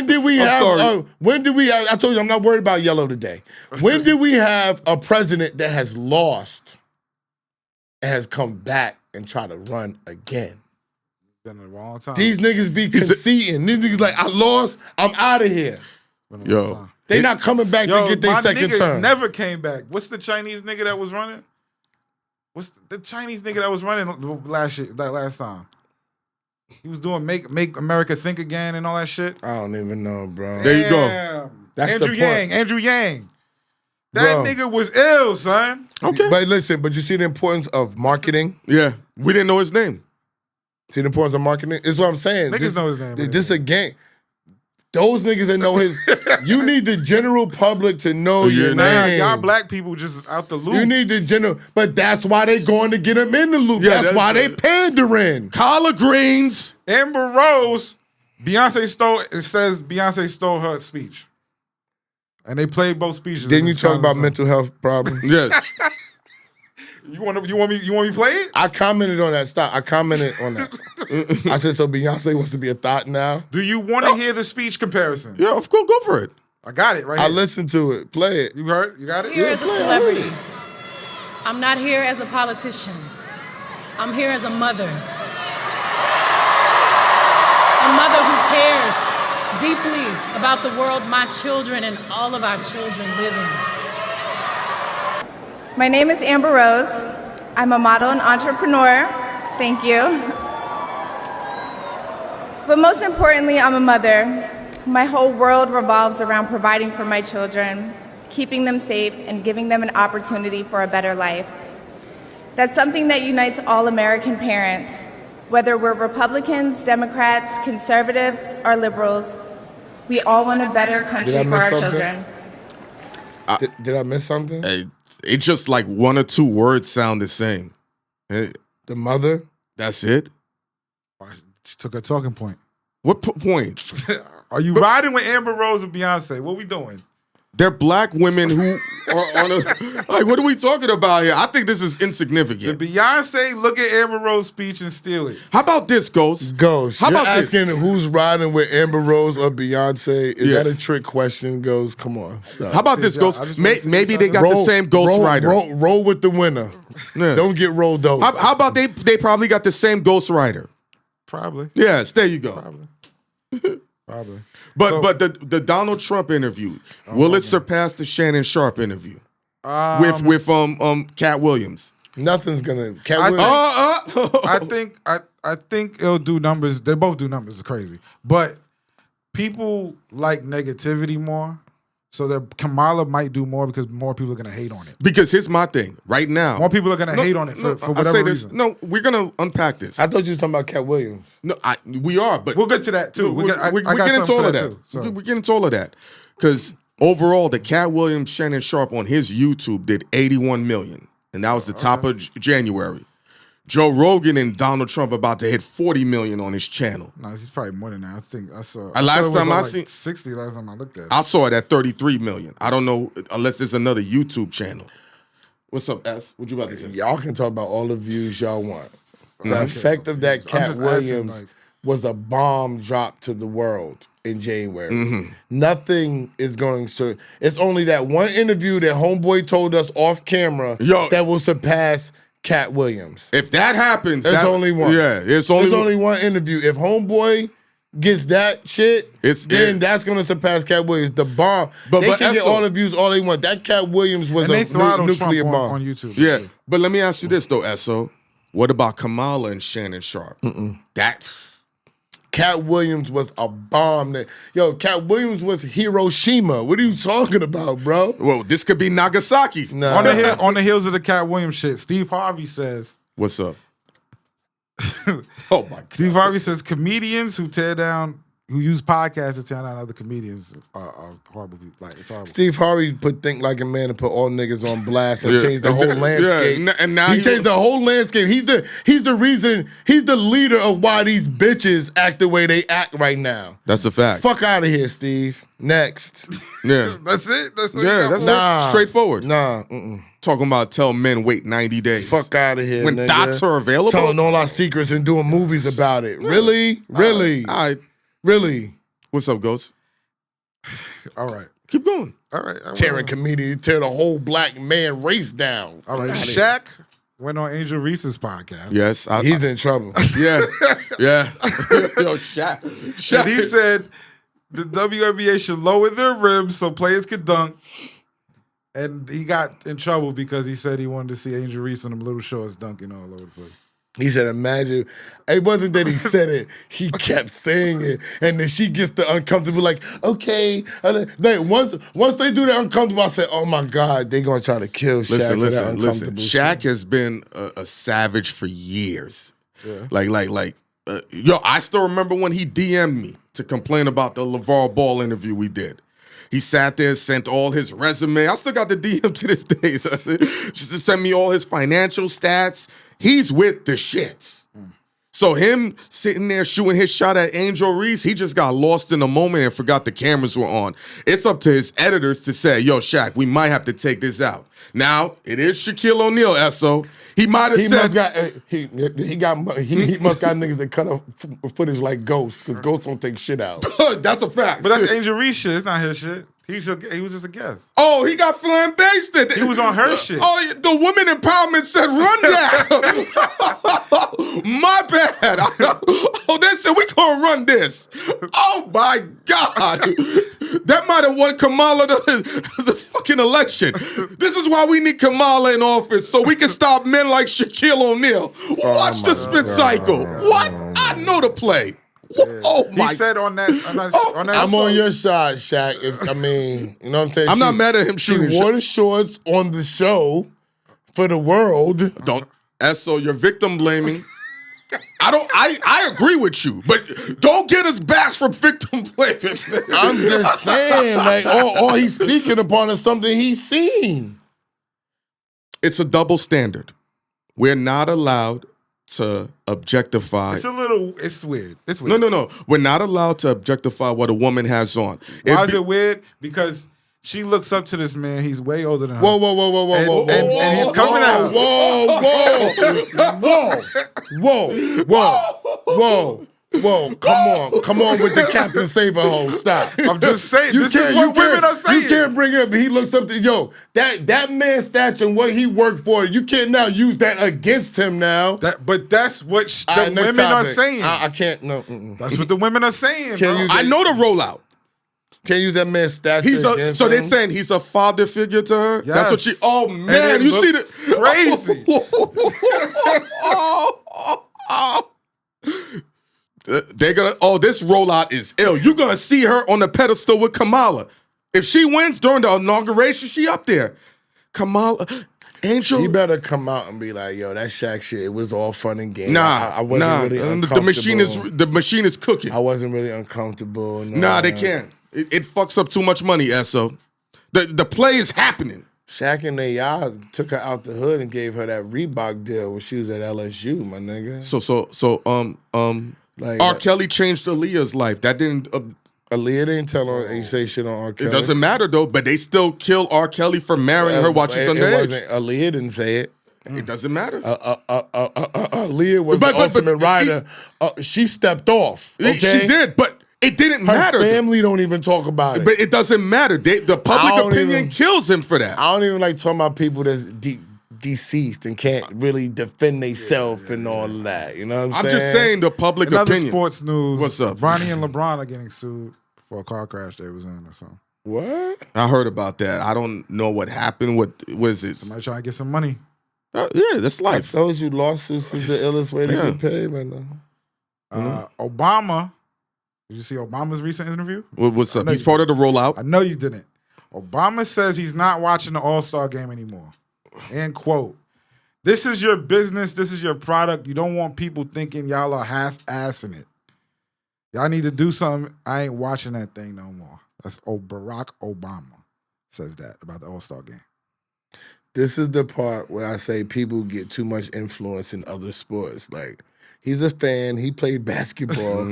did we have? I told you I'm not worried about yellow today. When did we have a president that has lost and has come back and try to run again? Been a long time. These niggas be conceiting. These niggas like, I lost, I'm out of here. Yo. They not coming back to get their second term. Never came back. What's the Chinese nigga that was running? What's the Chinese nigga that was running last time? He was doing Make America Think Again and all that shit. I don't even know, bro. There you go. That's Andrew the point. Andrew Yang. That nigga was ill, son. Okay. But listen, you see the importance of marketing? Yeah. We didn't know his name. See the importance of marketing? Is what I'm saying. Niggas know his name. This a game. Those niggas that know his, you need the general public to know your name. Y'all black people just out the loop. You need the general, but that's why they going to get him in the loop. Yeah, that's why they pandering. Collard greens. Amber Rose, Beyonce stole her speech. And they played both speeches. Didn't you talk about mental health problems? Yes. You want me to play it? I commented on that. Stop. I commented on that. I said, so Beyonce wants to be a thought now? Do you want to hear the speech comparison? Yeah, of course, go for it. I got it right here. I listened to it. Play it. You heard? You got it? I'm here as a celebrity. I'm not here as a politician. I'm here as a mother. A mother who cares deeply about the world my children and all of our children live in. My name is Amber Rose. I'm a model and entrepreneur. Thank you. But most importantly, I'm a mother. My whole world revolves around providing for my children, keeping them safe, and giving them an opportunity for a better life. That's something that unites all American parents, whether we're Republicans, Democrats, conservatives, or liberals. We all want a better country for our children. Did I miss something? It's just like one or two words sound the same. The mother? That's it? She took a talking point. What point? Are you riding with Amber Rose and Beyonce? What we doing? They're black women who are on a... Like, what are we talking about here? I think this is insignificant. Did Beyonce look at Amber Rose's speech and steal it? How about this, Ghost? How about asking who's riding with Amber Rose or Beyonce? Is that a trick question? Ghost, come on, stop. How about this, Ghost? Maybe they got the same Ghost Rider. Roll with the winner. Yeah. Don't get rolled over. How about they probably got the same Ghost Rider? Probably. Yes, there you go. Probably. But the Donald Trump interview, will it surpass the Shannon Sharpe interview with Cat Williams? Nothing's gonna. Cat Williams. I think it'll do numbers. They both do numbers. It's crazy, but people like negativity more. So that Kamala might do more because more people are gonna hate on it. Because here's my thing. Right now, more people are gonna hate on it for whatever reason. No, we're gonna unpack this. I thought you were talking about Cat Williams. No, we are, but we'll get to that too. We get into all of that. Too, we get into all of that because overall, the Cat Williams Shannon Sharpe on his YouTube did 81 million, and that was the top of January. Joe Rogan and Donald Trump about to hit 40 million on his channel. No, he's probably more than that. I think I saw. Last time I seen 60. Last time I looked at it, I saw it at 33 million. I don't know unless there's another YouTube channel. What's up, S? What you about to say? Y'all can talk about all the views y'all want. The effect of that Cat Williams was a bomb drop to the world in January. Nothing is going to. It's only that one interview that Homeboy told us off camera that will surpass Cat Williams. If that happens, There's only one. Yeah, There's only one interview. If Homeboy gets that shit, then that's gonna surpass Cat Williams. The bomb. They can get all the views all they want. That Cat Williams was a nuclear bomb on YouTube. Yeah, but let me ask you this though, Esso. What about Kamala and Shannon Sharpe? That Cat Williams was a bomb. Yo, Cat Williams was Hiroshima. What are you talking about, bro? Well, this could be Nagasaki. Nah. On the heels of the Cat Williams shit, Steve Harvey says, "What's up?" Oh my God. Steve Harvey says comedians who use podcasts to tear down other comedians are horrible people. Like, it's horrible. Steve Harvey put Think Like a Man and put all niggas on blast and changed the whole landscape. Yeah, and now he changed the whole landscape. He's the reason. He's the leader of why these bitches act the way they act right now. That's a fact. Fuck out of here, Steve. Next. Yeah, That's it. That's what it. Straightforward. Nah. Talking about tell men wait 90 days. Fuck out of here, when nigga. dots are available. Telling all our secrets and doing movies about it. Really? Really? All right. Really? What's up, Ghost? All right. Keep going. All right. Tearing comedian, tear the whole black man race down. All right. Shaq went on Angel Reese's podcast. Yes. He's in trouble. Yeah. Yeah. Yo, Shaq. And he said the WNBA should lower their rims so players could dunk. And he got in trouble because he said he wanted to see Angel Reese on them little shorts dunking all over the place. He said, imagine, it wasn't that he said it, he kept saying it, and then she gets the uncomfortable, like, okay. Once they do that uncomfortable, I said, oh my God, they gonna try to kill Shaq for that uncomfortable shit. Shaq has been a savage for years. Yeah. Yo, I still remember when he DM'd me to complain about the LeVar Ball interview we did. He sat there, sent all his resume. I still got the DM to this day. Just to send me all his financial stats. He's with the shit. So him sitting there shooting his shot at Angel Reese, he just got lost in the moment and forgot the cameras were on. It's up to his editors to say, yo, Shaq, we might have to take this out. Now, it is Shaquille O'Neal, Esso. He might have said... He must got niggas that cut off footage like Ghost, because Ghost don't take shit out. That's a fact. But that's Angel Reese shit. It's not his shit. He was just a guest. Oh, he got flambasted. He was on her shit. Oh, the women empowerment said, run that. My bad. Oh, they said, we gonna run this. Oh, my God. That might have won Kamala the fucking election. This is why we need Kamala in office, so we can stop men like Shaquille O'Neal. Watch the spit cycle. What? I know the play. Oh my! He said on that. I'm on your side, Shaq. You know what I'm saying? I'm not mad at him shooting. She wore the shorts on the show for the world. So you're victim blaming. I agree with you, but don't get us bashed from victim blaming. I'm just saying, like, all he's speaking upon is something he's seen. It's a double standard. We're not allowed to objectify. It's weird. It's weird. No. We're not allowed to objectify what a woman has on. Why is it weird? Because she looks up to this man. He's way older than her. Whoa. And he's coming out. Whoa. Come on with the Captain Saver hole. Stop. I'm just saying. This is what women are saying. You can't bring it up. He looks up to, that man's stature and what he worked for, you can't now use that against him now. But that's what the women are saying. I can't, no. That's what the women are saying, bro. I know the rollout. Can't use that man's stature against so him. They're saying he's a father figure to her? Yes. That's what she... Oh, man. You see the... Crazy. They're gonna, this rollout is ill. You're gonna see her on the pedestal with Kamala. If she wins during the inauguration, she up there. Kamala, Angel. She better come out and be like, yo, that Shaq shit, it was all fun and games. I wasn't really uncomfortable. The machine is cooking. I wasn't really uncomfortable. They can't. It fucks up too much money, Esso. The play is happening. Shaq and y'all took her out the hood and gave her that Reebok deal when she was at LSU, my nigga. R. Kelly changed Aaliyah's life. That didn't... Aaliyah didn't tell her and say shit on R. Kelly. It doesn't matter, though, but they still kill R. Kelly for marrying her while she's underage. Aaliyah didn't say it. It doesn't matter. Aaliyah was the ultimate rider. She stepped off, okay? She did, but it didn't matter. Her family don't even talk about it. But it doesn't matter. The public opinion kills him for that. I don't even like talking about people that's deceased and can't really defend themselves and all of that. You know what I'm saying? I'm just saying the public Another opinion. sports news. What's up? Bronny and LeBron are getting sued for a car crash they was in or something. What? I heard about that. I don't know what happened. What was it? Somebody trying to get some money. Yeah, that's I life. told you lawsuits is the illest way to Yeah. get paid right now. Obama. Did you see Obama's recent interview? What's up? know He's you part of the rollout. I know you didn't. Obama says he's not watching the All-Star game anymore. And quote, "This is your business. This is your product. You don't want people thinking y'all are half-assing it. Y'all need to do something. I ain't watching that thing no more." That's Barack Obama says that about the All-Star game. This is the part where I say people get too much influence in other sports. Like, he's a fan. He played basketball.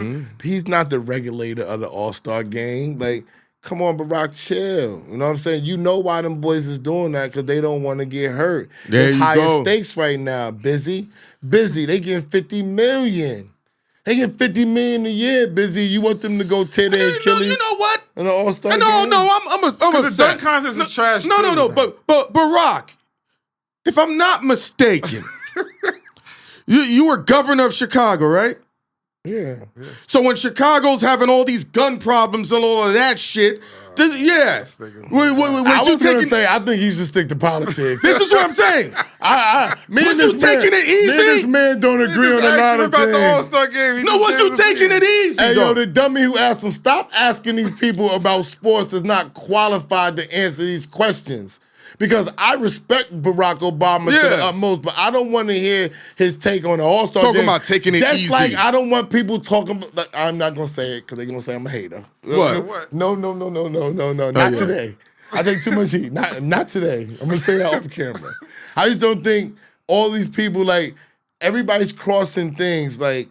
He's not the regulator of the All-Star game. Like, come on, Barack, chill. You know what I'm saying? You know why them boys is doing that, because they don't want to get hurt. There It's you higher go. stakes right now. Busy. They getting $50 million. They get $50 million a year, Busy. You want them to go tear their Achilles You know what? in the All-Star game? No, I'm The upset. dunk contest is trash. No, too, man. but Barack, if I'm not mistaken, you were governor of Chicago, right? Yeah. So when Chicago's having all these gun problems and all of that shit, was I you was going to taking? say, I think he should stick to politics. This is what I'm saying. Me Was and you this man, taking it Me and easy? this man don't agree on a lot of about the things. All-Star game. He No, just was said you it was taking weird. it easy? Hey, though? yo, the dummy who asked him, stop asking these people about sports is not qualified to answer these questions. Because I respect Barack Obama to the Yeah. utmost, but I don't want to hear his take on the All-Star Talking game. about taking it Just easy. like I don't want people talking about, like, I'm not going to say it because they're going to say I'm a hater. What? No. Not yeah. today. I take too much heat. Not today. I'm going to say that off camera. I just don't think all these people, like, everybody's crossing things. Like,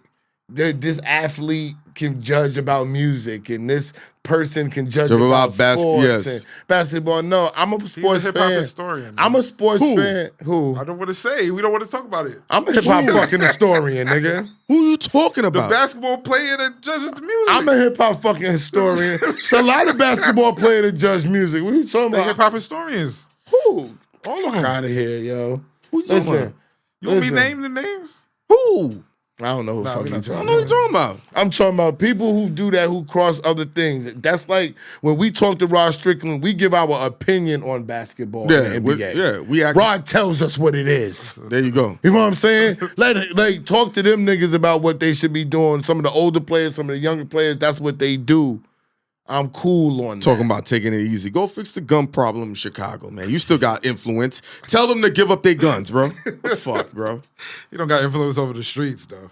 this athlete can judge about music and this person can judge about sports yes. and basketball. No, I'm a sports hip-hop fan. historian, man. I'm a sports Who? fan. Who? I don't want to say. We don't want to talk about it. I'm a hip-hop fucking historian, nigga. Who you talking The about? basketball player that judges the music. I'm a hip-hop fucking historian. It's a lot of basketball players that judge music. What are you talking They're about? hip-hop historians. Who? All of Fuck them. out of here, yo. Who you talking Listen. about? You want me to Listen. name the names? Who? I don't know who Nah, fuck we you not talking I know who you about. talking about. I'm talking about people who do that, who cross other things. That's like when we talk to Rod Strickland, we give our opinion on basketball in the NBA. we actually. Rod tells us what it is. There you go. You know what I'm saying? Like talk to them niggas about what they should be doing. Some of the older players, some of the younger players, that's what they do. I'm cool on that. Talking about taking it easy. Go fix the gun problem in Chicago, man. You still got influence. Tell them to give up their guns, bro. Fuck, bro. You don't got influence over the streets, though.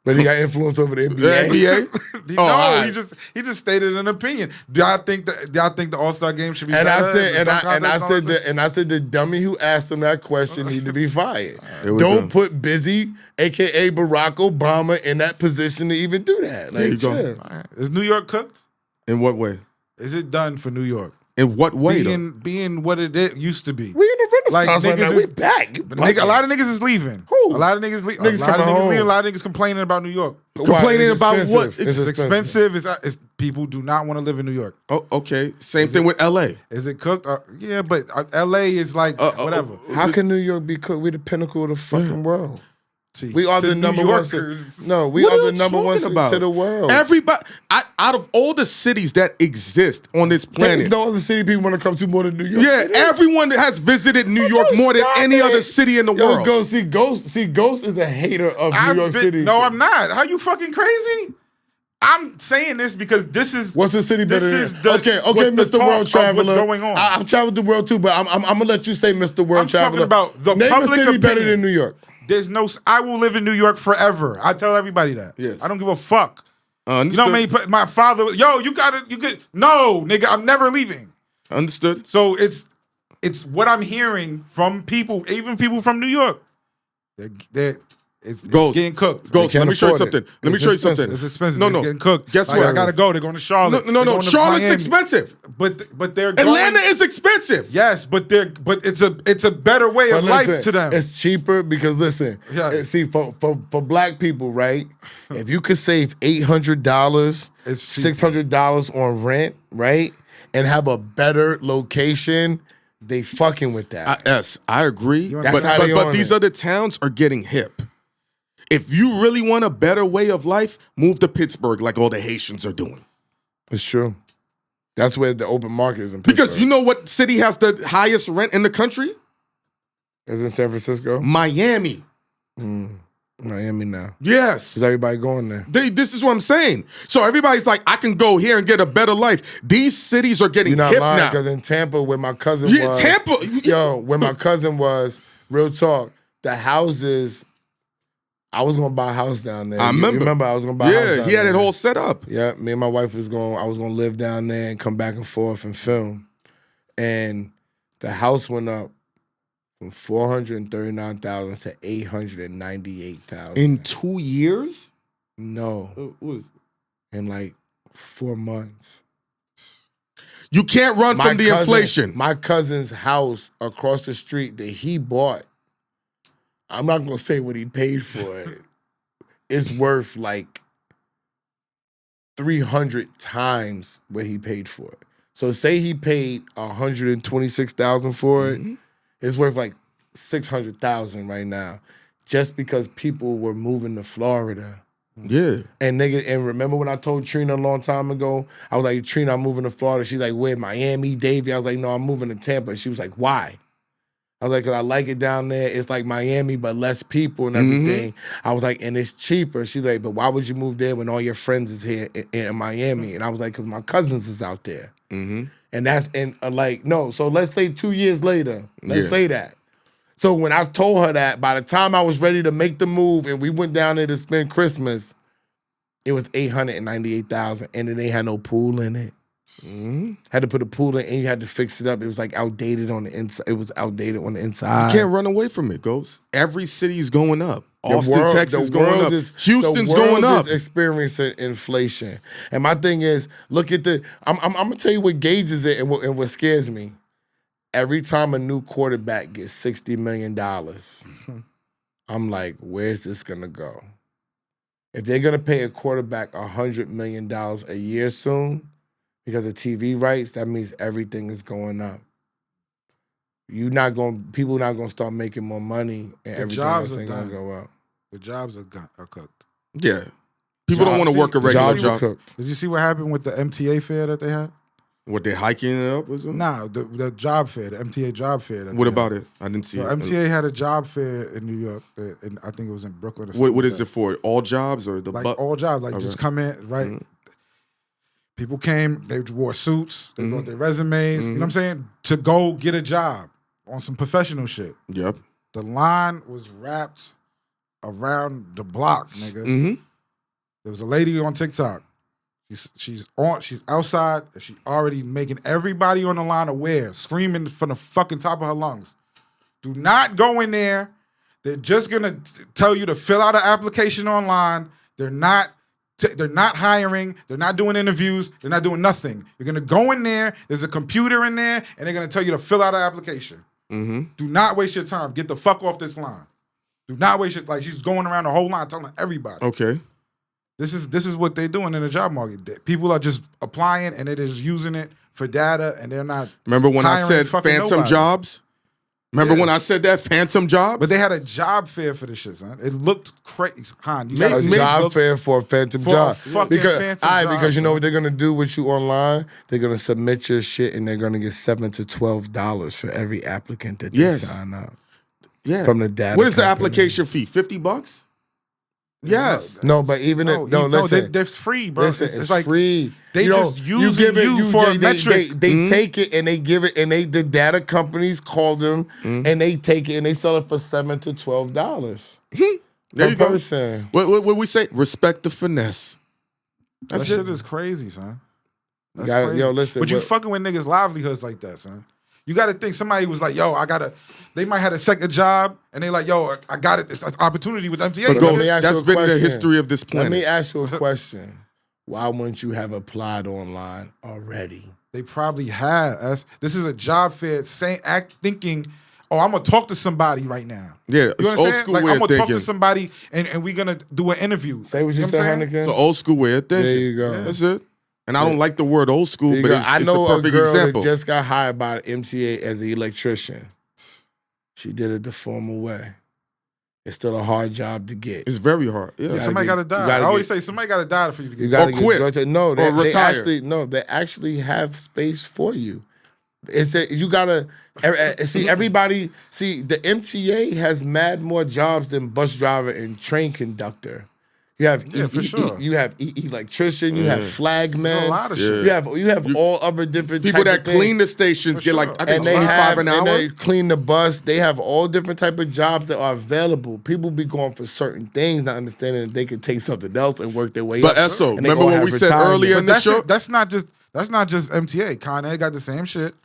But he got influence over the The NBA. NBA? No, all right. he just stated an opinion. Do y'all think the All-Star game should be And I better? said, The I said the dummy who asked him that question need to be fired. There we Don't go. put Busy, aka Barack Obama, in that position to even do that. There you Like, go. chill. Is New York cooked? In what way? Is it done for New York? In what way, though? Being what it used to be. We in the Renaissance Like, right now. niggas We is- back. But a lot of niggas is leaving. Who? A lot of niggas leaving. Niggas coming home. A lot of niggas complaining about New York. Complaining about what? It's It's expensive. It's people do not want to live in New York. Oh, okay. Same thing with LA. Is it cooked? Yeah, but LA is like whatever. How can New York be cooked? We the pinnacle of the fucking world. See, We are to the New number one Yorkers. city. No, we What are you the number one talking city about? to the world. Everybody, out of all the cities that exist on this planet, There's no other city people want to come to more than New York yeah, City. everyone that has visited New Would York you more than stop any it? other city in the Yo, world. go see Ghost. See, Ghost is a hater of New York City. No, I'm not. How you fucking crazy? I'm saying this because this is What's the city better This than? is the- Okay, what the Mr. talk World of Traveler. what's going on. I've traveled the world too, but I'm gonna let you say Mr. World I'm Traveler. talking about the Name public a city better opinion. than New York. There's no. I will live in New York forever. I tell everybody that. Yes. I don't give a fuck. You know Understood. what I mean? My father. Yo, you got it. You could. No, nigga, I'm never leaving. Understood. So it's what I'm hearing from people, even people from New York. It's Ghost. getting cooked. Ghost, They let can't me show you afford it. something. Let me It's show you expensive. something. It's expensive. No, It's no. getting cooked. Guess Like, what? I gotta go. They're going to Charlotte. No. They're going to Charlotte's Miami. expensive. But they're Atlanta going, is expensive. yes, but it's a better way of But life listen, to them. It's cheaper because listen, Yeah. see for black people, right? If you could save $800, It's cheaper. $600 on rent, right, and have a better location, they fucking with that. Yes, I agree. That's how they but on these it. other towns are getting hip. If you really want a better way of life, move to Pittsburgh like all the Haitians are doing. It's true. That's where the open market is in Pittsburgh. Because you know what city has the highest rent in the country? Is it San Francisco? Miami. Miami now. Yes. Is everybody going there? This is what I'm saying. So everybody's like, I can go here and get a better life. These cities are getting You're not hip lying, now. because in Tampa, where my cousin Yeah, was. Tampa. Yo, where my cousin was, real talk, the houses, I was going to buy a house down there. I remember. You remember I was going to buy a house down there. Yeah, he had it all set up. Yeah, me and my wife I was going to live down there and come back and forth and film. And the house went up from $439,000 to $898,000. In 2 years? No, in like 4 months. You can't run from the inflation. My cousin's house across the street that he bought, I'm not going to say what he paid for it. It's worth like 300 times what he paid for it. So say he paid $126,000 for it, it's worth like $600,000 right now, just because people were moving to Florida. Yeah. And remember when I told Trina a long time ago, I was like, Trina, I'm moving to Florida. She's like, where, Miami, Davie? I was like, no, I'm moving to Tampa. She was like, why? I was like, because I like it down there. It's like Miami, but less people and everything. I was like, and it's cheaper. She's like, but why would you move there when all your friends is here in Miami? And I was like, because my cousins is out there. And that's, no. So let's say 2 years later, let's say that. So when I told her that, by the time I was ready to make the move and we went down there to spend Christmas, it was $898,000, and then they had no pool in it. Had to put a pool in, and you had to fix it up. It was like outdated on the inside. It was outdated on the inside. You can't run away from it, Ghost. Every city's going up. Austin, Texas going up. Houston's going up. Is experiencing inflation. And my thing is, look at I'm gonna tell you what gauges it and what scares me. Every time a new quarterback gets $60 million, I'm like, where's this gonna go? If they're gonna pay a quarterback $100 million a year soon because of TV rights, that means everything is going up. People not gonna start making more money, and everything else ain't gonna go up. The jobs are cooked. Yeah. People don't want to work a regular job. Did you see what happened with the MTA fair that they had? What, they hiking it up or something? Nah, the job fair, the MTA job fair. What about it? I didn't see it. MTA had a job fair in New York, and I think it was in Brooklyn or something. What is it for? All jobs or the all jobs, just come in, right? People came, they wore suits, they brought their resumes, you know what I'm saying, to go get a job on some professional shit. Yep. The line was wrapped around the block, nigga. There was a lady on TikTok. She's outside, and she already making everybody on the line aware, screaming from the fucking top of her lungs. Do not go in there. They're just gonna tell you to fill out an application online. They're not hiring. They're not doing interviews. They're not doing nothing. You're gonna go in there. There's a computer in there, and they're gonna tell you to fill out an application. Do not waste your time. Get the fuck off this line. Do not waste your she's going around the whole line telling everybody. Okay. This is what they're doing in the job market. People are just applying and they're just using it for data, and they're not. Remember when I said phantom jobs? Remember when I said that, phantom jobs? But they had a job fair for this shit, son. It looked crazy. Han, you A job fair for a phantom job. Because you know what they're gonna do with you online? They're gonna submit your shit and they're gonna get $7 to $12 for every applicant that they sign up. Yeah. From the data. What is the application fee? $50? Yes. No, but even listen. They're free, bro. Listen, it's like free. They just use you for a metric. They take it and they give it, and the data companies call them and they take it and they sell it for $7 to $12 There you go. person. What we say? Respect the finesse. That shit is crazy, son. That's Yo, crazy. listen. But you fucking with niggas' livelihoods like that, son. You got to think somebody was like, yo, they might have a second job, and they like, yo, I got it. It's an opportunity with MTA. But that's been the history of this planet. Let me ask you a question. Why wouldn't you have applied online already? They probably have. This is a job fair thinking, oh, I'm going to talk to somebody right now. Yeah, it's old school way of thinking. I'm going to talk to somebody, and we're going to do an interview. Say what you said, Hynaken. It's an old school way of thinking. There you go. That's it. And I don't like the word old school, but I it's know the a perfect girl example. that just got hired by the MTA as an electrician. She did it the formal way. It's still a hard job to get. It's very hard. Yeah. Somebody got to die. I always say somebody got to die for you to get. You got to quit. get no, or retire. they actually have space for you. You gotta see everybody. See, the MTA has mad more jobs than bus driver and train conductor. You have for sure. You have electrician. You have flagman. A lot of shit. You have all other different people type that of clean the stations get like I think and they have $25 an hour. and they clean the bus. They have all different type of jobs that are available. People be going for certain things, not understanding that they could take something else and work their way up. But Esso, And they remember gonna what have we said retirement. earlier in the show? That's not just MTA. Con Ed got the same shit.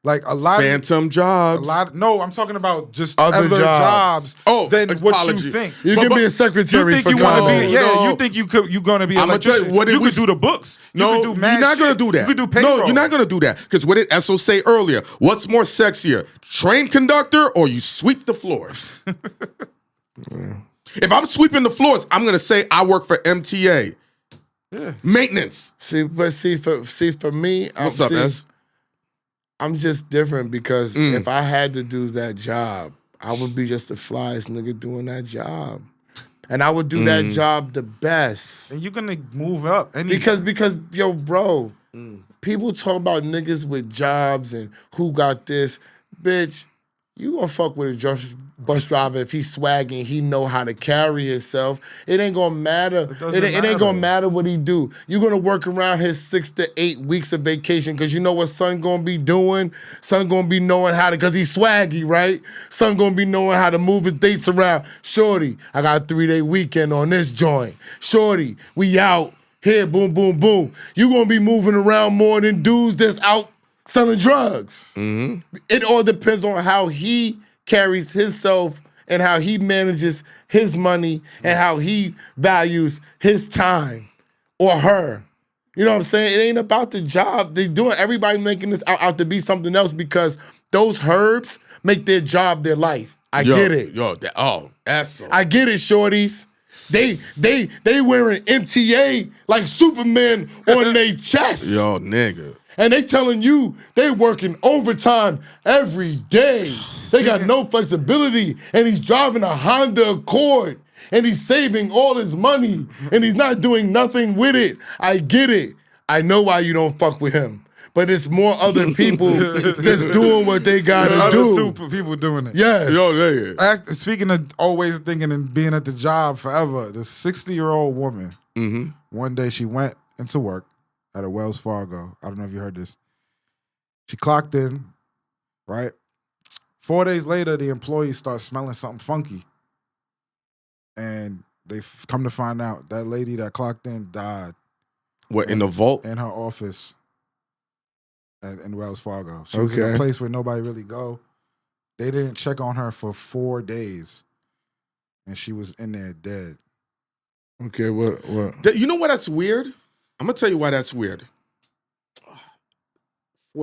Like a lot Phantom jobs. No, I'm talking about just Other other jobs. jobs than what apology. you think. You can be a secretary You think for you want to Con Ed. be? You think you're gonna be? I'm gonna tell you what you it was. could do the books. No, you could do mad you're not gonna shit. do that. You could do payroll. No, you're not gonna do that. Because what did Esso say earlier? What's more sexier, train conductor or you sweep the floors? If I'm sweeping the floors, I'm gonna say I work for MTA. Yeah. Maintenance. See, for me, What's up, S? I'm just different because if I had to do that job, I would be just the flyest nigga doing that job. And I would do that job the best. And you're gonna move up Because yo, bro, people talk about niggas with jobs and who got this. Bitch, you gonna fuck with a bus driver if he's swagging, he know how to carry himself. It ain't gonna matter. It ain't gonna matter what he do. You're gonna work around his 6 to 8 weeks of vacation because you know what son gonna be doing? Son gonna be knowing how to, because he's swaggy, right? Son gonna be knowing how to move his dates around. Shorty, I got a 3-day weekend on this joint. Shorty, we out. Here, boom, boom, boom. You gonna be moving around more than dudes that's out selling drugs. It all depends on how he carries himself and how he manages his money and how he values his time or her. You know what I'm saying? It ain't about the job. They doing everybody making this out to be something else because those herbs make their job their life. I get it. That's so. I get it, shorties. They wearing MTA like Superman on their chest. Yo, nigga. And they telling you they working overtime every day. They got no flexibility. And he's driving a Honda Accord. And he's saving all his money. And he's not doing nothing with it. I get it. I know why you don't fuck with him. But it's more other people that's doing what they gotta do. Two people doing it. Yes. Yo, nigga. Speaking of always thinking and being at the job forever, the 60-year-old woman, one day she went into work at a Wells Fargo. I don't know if you heard this. She clocked in, right? 4 days later, the employees start smelling something funky. And they come to find out that lady that clocked in died. What, in the vault? In her office in Wells Fargo. She was in a place where nobody really go. They didn't check on her for 4 days. And she was in there dead. Okay, what? You know what that's weird? I'm going to tell you why that's weird.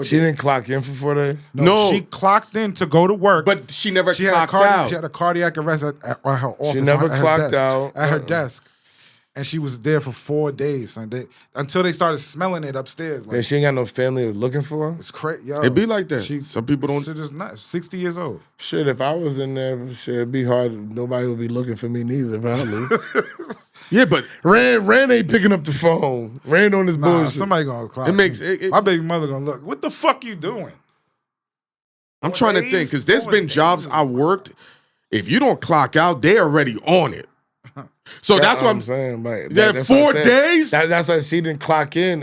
She didn't clock in for 4 days? No, she clocked in to go to work. But she never clocked out. She had a cardiac arrest at her office. She never clocked out. At her desk. And she was there for 4 days. Until they started smelling it upstairs. Like, she ain't got no family looking for her? It's crazy. Yo, it be like that. Some people don't. Shit is nuts. 60 years old. Shit, if I was in there, shit, it'd be hard. Nobody would be looking for me neither, probably. Yeah, but Rand ain't picking up the phone. Rand on his bullshit. Somebody gonna clock. My baby mother gonna look. What the fuck you doing? I'm trying to think, because there's been jobs I worked. If you don't clock out, they already on it. So that's what I'm saying. Like, that's 4 days? That's why she didn't clock in.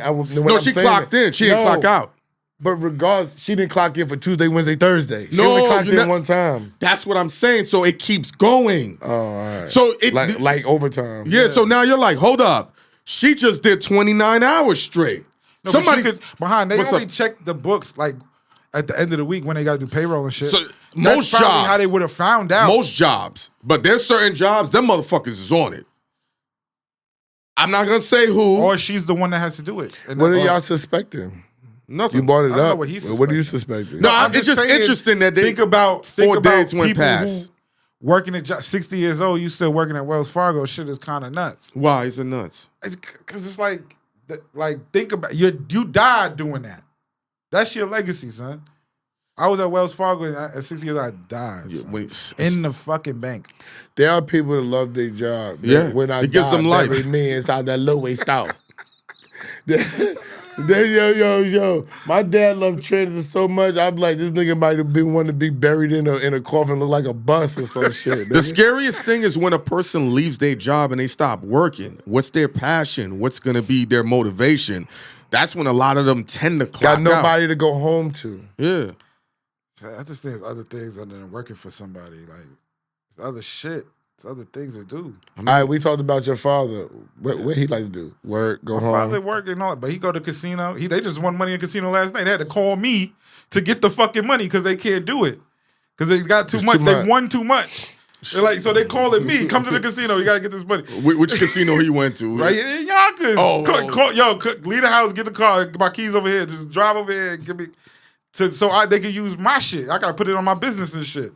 She clocked in. She didn't clock out. But regardless, she didn't clock in for Tuesday, Wednesday, Thursday. She only clocked in one time. That's what I'm saying. So it keeps going. Oh, all right. So it like overtime. Yeah, so now you're like, hold up. She just did 29 hours straight. No, somebody behind. They only check the books like at the end of the week when they got to do payroll and shit. So That's most probably jobs, how they would have found out. Most jobs, but there's certain jobs, them motherfuckers is on it. I'm not gonna say who, or she's the one that has to do it. What are y'all suspecting? Nothing. You brought it up. What are you suspecting? No, it's just interesting that they think about 4 days went past. Working at 60 years old, you still working at Wells Fargo. Shit is kind of nuts. Why is it nuts? Because it's like Like, think about you died doing that. That's your legacy, son. I was at Wells Fargo and at 6 years I died. Yeah, in the fucking bank. There are people that love their job. Yeah, When I it gives them life. Bury me inside that low waist out. Yo. My dad loved transit so much. I'm like, this nigga might have been one to be buried in a coffin, look like a bus or some shit. The scariest thing is when a person leaves their job and they stop working. What's their passion? What's going to be their motivation? That's when a lot of them tend to clock Got nobody to go home to. Yeah. I just think there's other things other than working for somebody. Like, there's other shit. There's other things to do. All right, we talked about your father. What he like to do? Work, go home. My father work and all, but he go to casino. They just won money in casino last night. They had to call me to get the fucking money because they can't do it. Because they got too much. They won too much. They're like, so they calling me, come to the casino, you gotta get this money. Which casino he went to? Right in Yonkers. Leave the house, get the car, my keys over here, just drive over here and give me, they can use my shit. I gotta put it on my business and shit.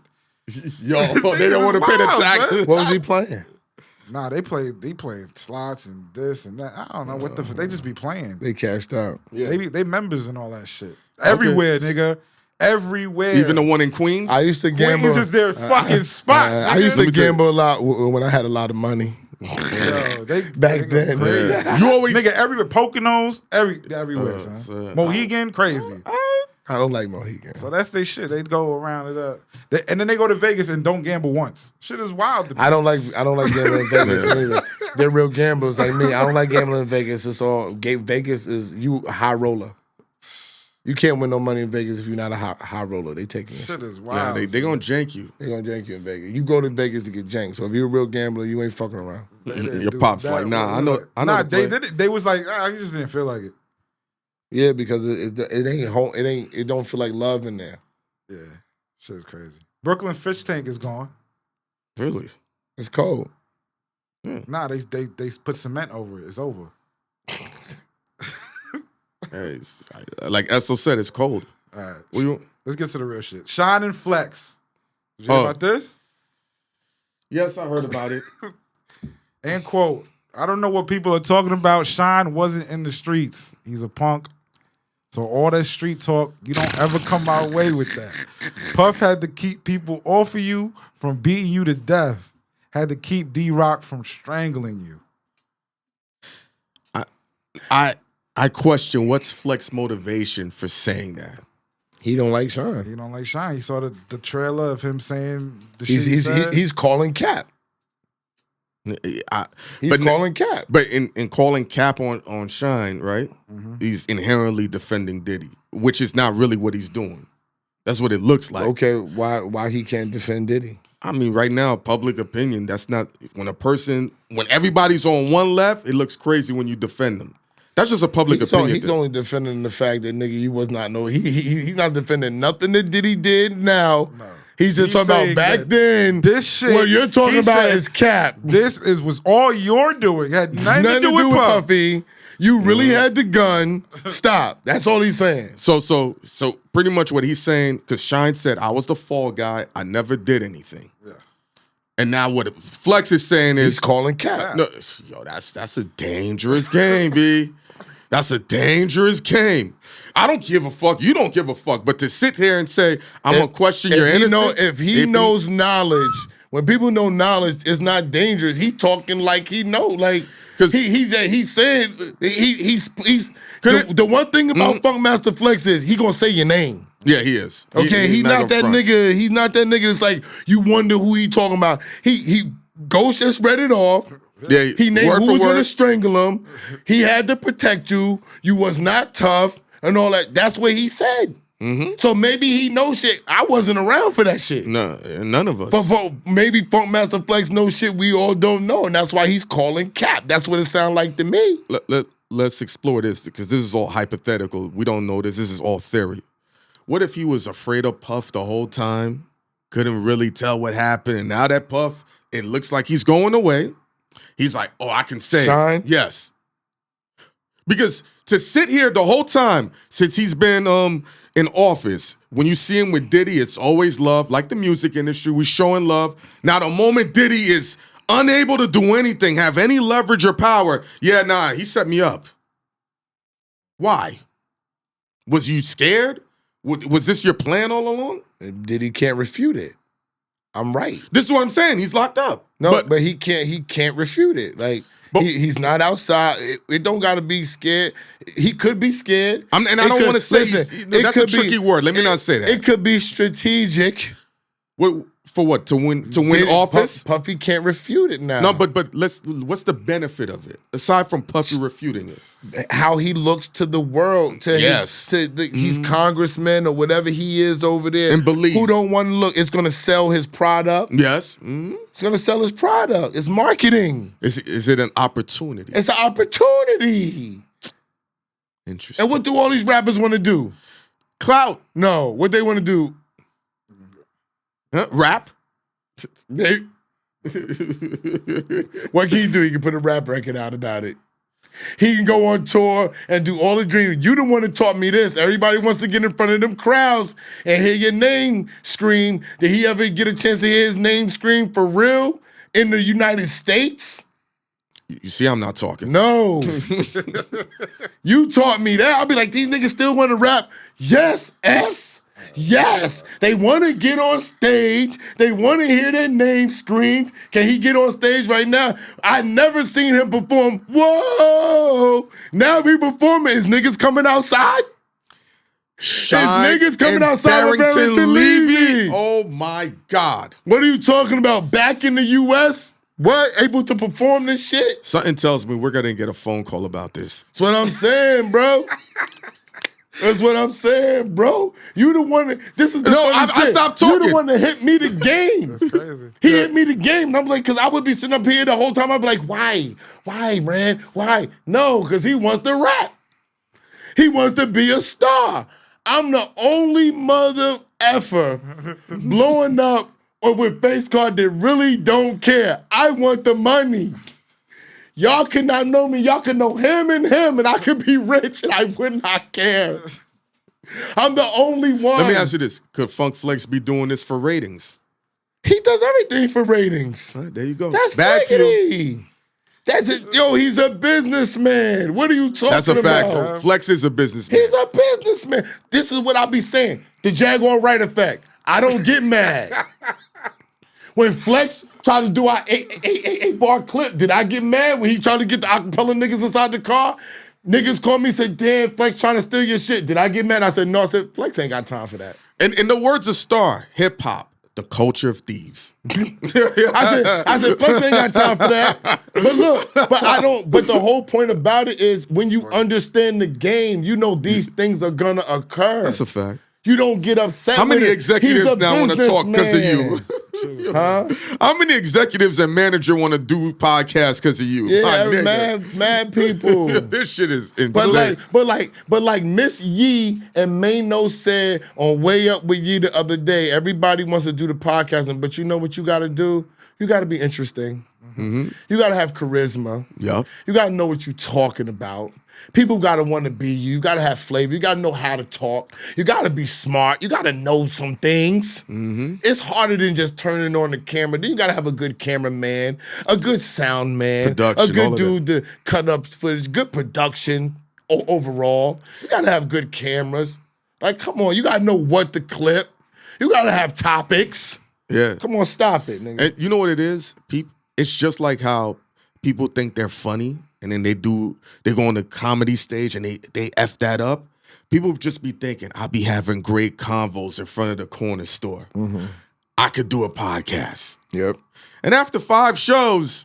Yo, they don't want to pay the taxes. What was he playing? Nah, they playing slots and this and that. I don't know what they just be playing. They cashed out. Yeah. They members and all that shit. Everywhere, nigga. Everywhere. Even the one in Queens? I used to gamble. Queens is their fucking spot. I used to gamble a lot when I had a lot of money. Yo, Back then. Yeah. You always... Nigga, everywhere. Poconos, everywhere, son. Mohegan, crazy. I don't like Mohegan. So that's their shit. They go around it up. And then they go to Vegas and don't gamble once. Shit is wild to me. I don't like gambling in Vegas either. They're real gamblers like me. I don't like gambling in Vegas. It's all Vegas is you a high roller. You can't win no money in Vegas if you're not a high roller. They taking your shit is wild. Yeah, they gonna jank you. They gonna jank you in Vegas. You go to Vegas to get janked. So if you're a real gambler, you ain't fucking around. Your pop's like, nah, I know. Nah, they was like, you just didn't feel like it. Yeah, because it ain't home. It don't feel like love in there. Yeah, shit is crazy. Brooklyn Fish Tank is gone. Really? It's cold. Nah, they put cement over it. It's over. Hey, like Esso said, it's cold. All right, let's get to the real shit. Shine and Flex. Did you hear about this? Yes, I heard about it. And quote, I don't know what people are talking about. Shine wasn't in the streets. He's a punk. So all that street talk, you don't ever come my way with that. Puff had to keep people off of you from beating you to death. Had to keep D-Rock from strangling you. I question what's Flex's motivation for saying that. He don't like Shine. He don't like Shine. He saw the trailer of him saying the shit he said. He's calling Cap. He's calling Cap. But in calling Cap on Shine, right? Mm-hmm. He's inherently defending Diddy, which is not really what he's doing. That's what it looks like. Okay, why he can't defend Diddy? I mean, right now, public opinion, that's not when everybody's on one left, it looks crazy when you defend them. That's just a public opinion. He's only defending the fact that nigga, you was not he's not defending nothing that Diddy did now. No. He's just talking about back then. This shit. What you're talking about is Cap. This was all you're doing. It had nothing to do with Puffy. You really had the gun. Stop. That's all he's saying. So pretty much what he's saying, because Shine said, I was the fall guy. I never did anything. Yeah. And now what Flex is saying is he's calling Cap. No, yo, that's a dangerous game, B. That's a dangerous game. I don't give a fuck. You don't give a fuck. But to sit here and say, I'm going to question your innocence. If he knows knowledge, when people know knowledge, it's not dangerous. He talking like he know. Like, he's saying, the one thing about Funkmaster Flex is he going to say your name. Yeah, he is. Okay, he's not that nigga. He's not that nigga that's like, you wonder who he talking about. He Ghost just read it off. Yeah, he named who was going to strangle him. He had to protect you. You was not tough and all that. That's what he said. Mm-hmm. So maybe he knows shit. I wasn't around for that shit. No, none of us. But maybe Funkmaster Flex knows shit we all don't know, and that's why he's calling Cap. That's what it sounds like to me. Let's explore this, because this is all hypothetical. We don't know this. This is all theory. What if he was afraid of Puff the whole time, couldn't really tell what happened, and now that Puff, it looks like he's going away. He's like, oh, I can say Shine? Yes. Because to sit here the whole time since he's been in office, when you see him with Diddy, it's always love. Like the music industry, we're showing love. Now, the moment Diddy is unable to do anything, have any leverage or power, he set me up. Why? Was you scared? Was this your plan all along? Did he can't refute it? I'm right. This is what I'm saying. He's locked up. No, but he can't refute it. Like he's not outside. It don't gotta be scared. He could be scared. I don't want to say that's a tricky word. Let me not say that. It could be strategic. For what? To win office? Puffy can't refute it now. No, but what's the benefit of it aside from Puffy refuting it? How he looks to the world. He's congressman or whatever he is over there. And believe who don't want to look. It's going to sell his product. Yes. It's going to sell his product. It's marketing. Is it an opportunity? It's an opportunity. Interesting. And what do all these rappers want to do? Clout. No. What they want to do? Rap? What can he do? He can put a rap record out about it. He can go on tour and do all the dreams. You the one that taught me this. Everybody wants to get in front of them crowds and hear your name scream. Did he ever get a chance to hear his name scream for real in the United States? You see, I'm not talking. No. You taught me that. I'll be like, these niggas still want to rap. Yes, S. Yes, they want to get on stage. They want to hear their name screamed. Can he get on stage right now? I never seen him perform. Whoa! Now we performing. Is niggas coming outside? Is niggas coming outside with Barrington Levy? Oh my God! What are you talking about? Back in the U.S. What? Able to perform this shit? Something tells me we're gonna get a phone call about this. That's what I'm saying, bro. That's what I'm saying, bro. You the one that, this is the funny shit. I stopped talking. You the one that hit me the game. That's crazy. He hit me the game. And I'm like, because I would be sitting up here the whole time. I'd be like, why? Why, man? Why? No, because he wants to rap. He wants to be a star. I'm the only mother effer blowing up or with face card that really don't care. I want the money. Y'all could not know me. Y'all could know him, and I could be rich, and I would not care. I'm the only one. Let me ask you this. Could Funk Flex be doing this for ratings? He does everything for ratings. All right, there you go. That's BagFuel. That's it. Yo, he's a businessman. What are you talking about? That's a fact. Flex is a businessman. He's a businessman. This is what I be saying. The Jaguar Wright effect. I don't get mad. When Flex tried to do our 8-bar clip, did I get mad when he tried to get the acapella niggas inside the car? Niggas called me and said, damn, Flex trying to steal your shit. Did I get mad? I said, no. I said, Flex ain't got time for that. And in the words of Star, hip-hop, the culture of thieves. I said, Flex ain't got time for that. But look, but the whole point about it is when you understand the game, you know these things are gonna occur. That's a fact. You don't get upset. How many with it. executives now want to talk because of you? Huh? How many executives and manager want to do podcasts because of you? Yeah, mad people. This shit is insane. But like Miss Yee and Mano said on Way Up with Yee the other day, everybody wants to do the podcasting, but you know what you got to do? You got to be interesting. Mm-hmm. You got to have charisma. Yep. You got to know what you're talking about. People got to want to be you. You got to have flavor. You got to know how to talk. You got to be smart. You got to know some things. Mm-hmm. It's harder than just turning on the camera. Then you got to have a good cameraman, a good sound man, production, a good dude to cut up footage, good production overall. You got to have good cameras. Like, come on. You got to know what to clip. You got to have topics. Yeah. Come on, stop it, nigga. And you know what it is? It's just like how people think they're funny and then they go on the comedy stage and they F that up. People just be thinking, I'll be having great convos in front of the corner store. Mm-hmm. I could do a podcast. Yep. And after 5 shows,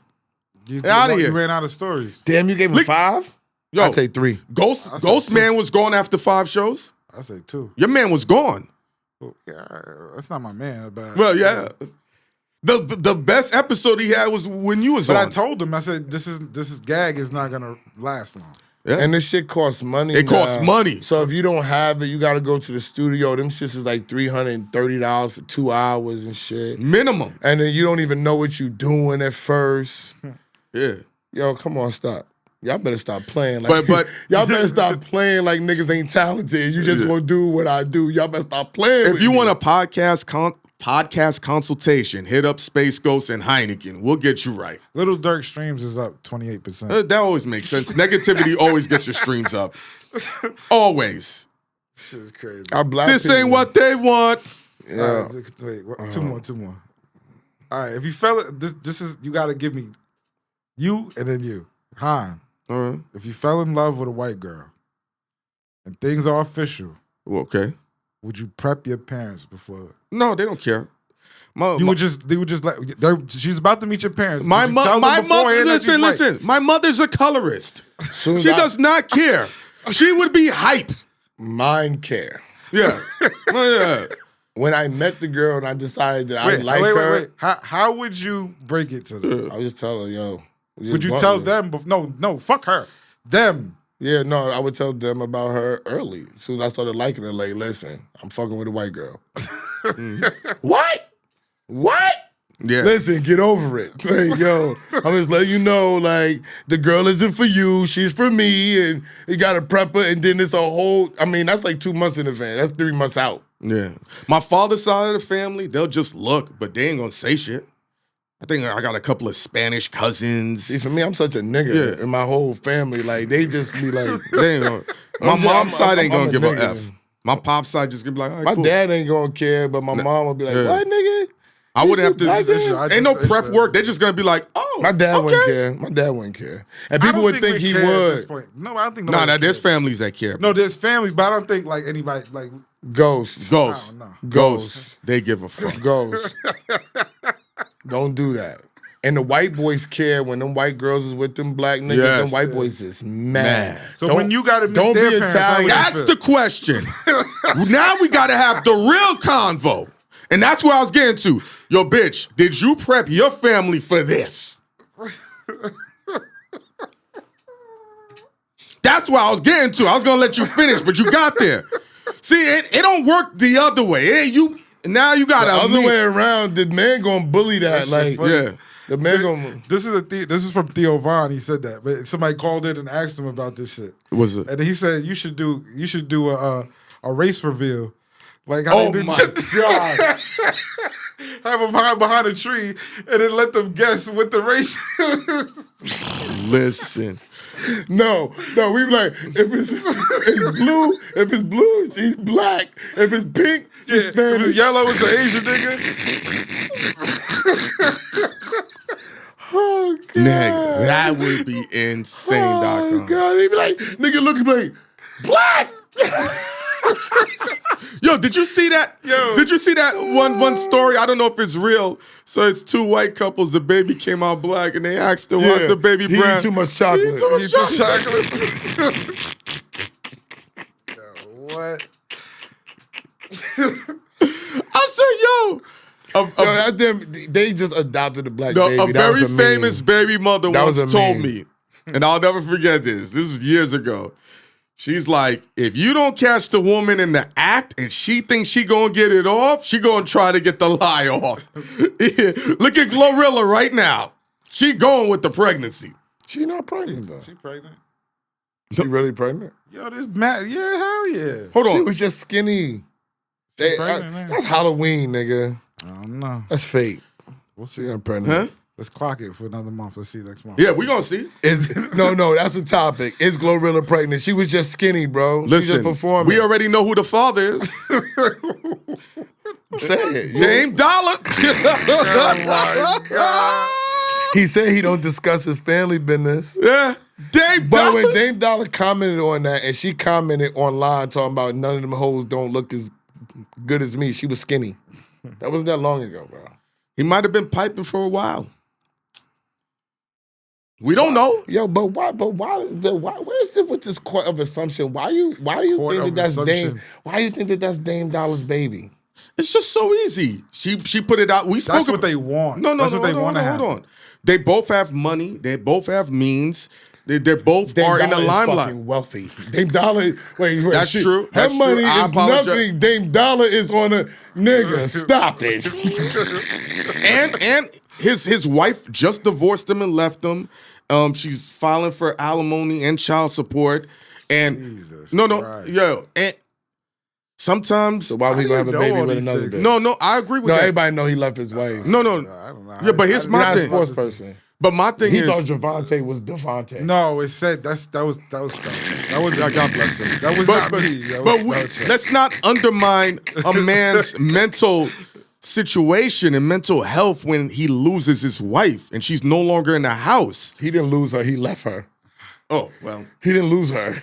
out of here. You ran out of stories. Damn, you gave him 5? Yo, I'd say 3. Ghost Man was gone after 5 shows. I say 2. Your man was gone. Yeah, that's not my man. But well, yeah. The best episode he had was when you was on. But I told him, I said, this is gag is not gonna last long. Yeah. And this shit costs money. It costs money. So if you don't have it, you got to go to the studio. Them shits is like $330 for 2 hours and shit. Minimum. And then you don't even know what you doing at first. Yeah. Yo, come on, stop. Y'all better stop playing like but y'all better stop playing like niggas ain't talented. You just gonna do what I do. Y'all better stop playing. If you want a podcast podcast consultation. Hit up Space Ghost and Hynaken. We'll get you right. Lil Durk streams is up 28%. That always makes sense. Negativity always gets your streams up. Always. This is crazy. This ain't what they want. Yeah. Wait, two more. All right, if you fell, this is, you got to give me you and then you. Han. All right. If you fell in love with a white girl and things are official, Okay. would you prep your parents before? No, they don't care. They would just like, she's about to meet your parents. My mother, listen. My mother's a colorist. She does not care. She would be hype. Mind care. Yeah. Yeah. When I met the girl and I decided that I like her. Wait. How would you break it to them? I was just telling her, yo. Would you tell them? No, fuck her. Them. Yeah, no, I would tell them about her early. As soon as I started liking her, like, listen, I'm fucking with a white girl. What? Yeah. Listen, get over it. Like, yo, I'm just letting you know, like, the girl isn't for you, she's for me, and you gotta prep her, and then it's a whole, I mean, that's like 2 months in advance. That's 3 months out. Yeah. My father's side of the family, they'll just look, but they ain't gonna say shit. I think I got a couple of Spanish cousins. See, for me, I'm such a nigga in my whole family. Like, they just be like, they ain't gonna, my mom's side ain't gonna give a F. My pop's side just gonna be like, all right, my cool. dad ain't gonna care, but my mom will be like, what, nigga? I wouldn't have to. Ain't no prep work. They're just gonna be like, oh, my dad wouldn't care. My dad wouldn't care, and people would think he would. No, I don't think. Nah, there's families that care. No, there's families, but I don't think like anybody like ghosts. Ghosts. They give a fuck. Ghosts. Don't do that. And the white boys care when them white girls is with them black niggas. Yes. Them white boys is mad. So when you gotta meet don't their be parents, Italian. That's the question. Now we gotta have the real convo. And that's where I was getting to. Yo, bitch, did you prep your family for this? That's what I was getting to. I was gonna let you finish, but you got there. See, it don't work the other way. Now you got the other way around. The man gonna bully that. Like, yeah. The man gonna. This is from Theo Von. He said that, but somebody called in and asked him about this shit. Was it? And he said you should do a race reveal. Like how oh they do my God. Have them hide behind a tree and then let them guess what the race is. Listen. No, we be like, if it's blue, she's black. If it's pink, she's Spanish. If it's yellow, it's the Asian nigga. Oh, God. Nigga, that would be insane, Oh, God. He be like, nigga looking like, black! Yo, did you see that? Did you see that one story? I don't know if it's real. So it's 2 white couples. The baby came out black, and they asked her, "Why's the baby brown?" He eat too much chocolate. Yo, what? I said, yo. That's them. They just adopted a black baby. A very famous baby mother once told me, and I'll never forget this. This was years ago. She's like, if you don't catch the woman in the act and she thinks she gonna get it off, she gonna try to get the lie off. Look at Glorilla right now. She going with the pregnancy. She not pregnant though. She pregnant? She really pregnant? Yo, this Matt, yeah, hell yeah. Hold on. She was just skinny. That's Halloween, nigga. I don't know. That's fake. We'll see. She not pregnant. Huh? Let's clock it for another month. Let's see next month. Yeah, we gonna see. No, that's a topic. Is Glorilla pregnant? She was just skinny, bro. Listen, she just performing. we already know who the father is. Say it. Dame Dollar. Oh my God. He said he don't discuss his family business. Yeah. Dame But Dollar. when Dame Dollar commented on that, and she commented online talking about none of them hoes don't look as good as me, she was skinny. That wasn't that long ago, bro. He might have been piping for a while. We don't know. Yo, but why? What is it with this court of assumption? Why you think that's Dame? Why you think that's Dame Dollar's baby? It's just so easy. She put it out. We spoke. That's what they want. No, That's what they want to have. Hold on. They both have money. They both have means. They're both Dame are in Dollar the is line. fucking wealthy. Dame Dollar. Wait. That's true. Her That's money true. I is apologize. nothing. Dame Dollar is on a nigga. Stop it. And his wife just divorced him and left him. She's filing for alimony and child support. And Jesus no, Christ. yo, and Sometimes. So why we gonna have a baby with another bitch? No, I agree with no, that. everybody know he left his wife. No. I don't know. Yeah, but here's my Not a thing. sports person. But my thing He is, thought Javante was Devontae. No, it said that was God bless him. That was not me. Let's not undermine a man's mental situation and mental health when he loses his wife and she's no longer in the house. He didn't lose her. He left her. Oh, well. He didn't lose her.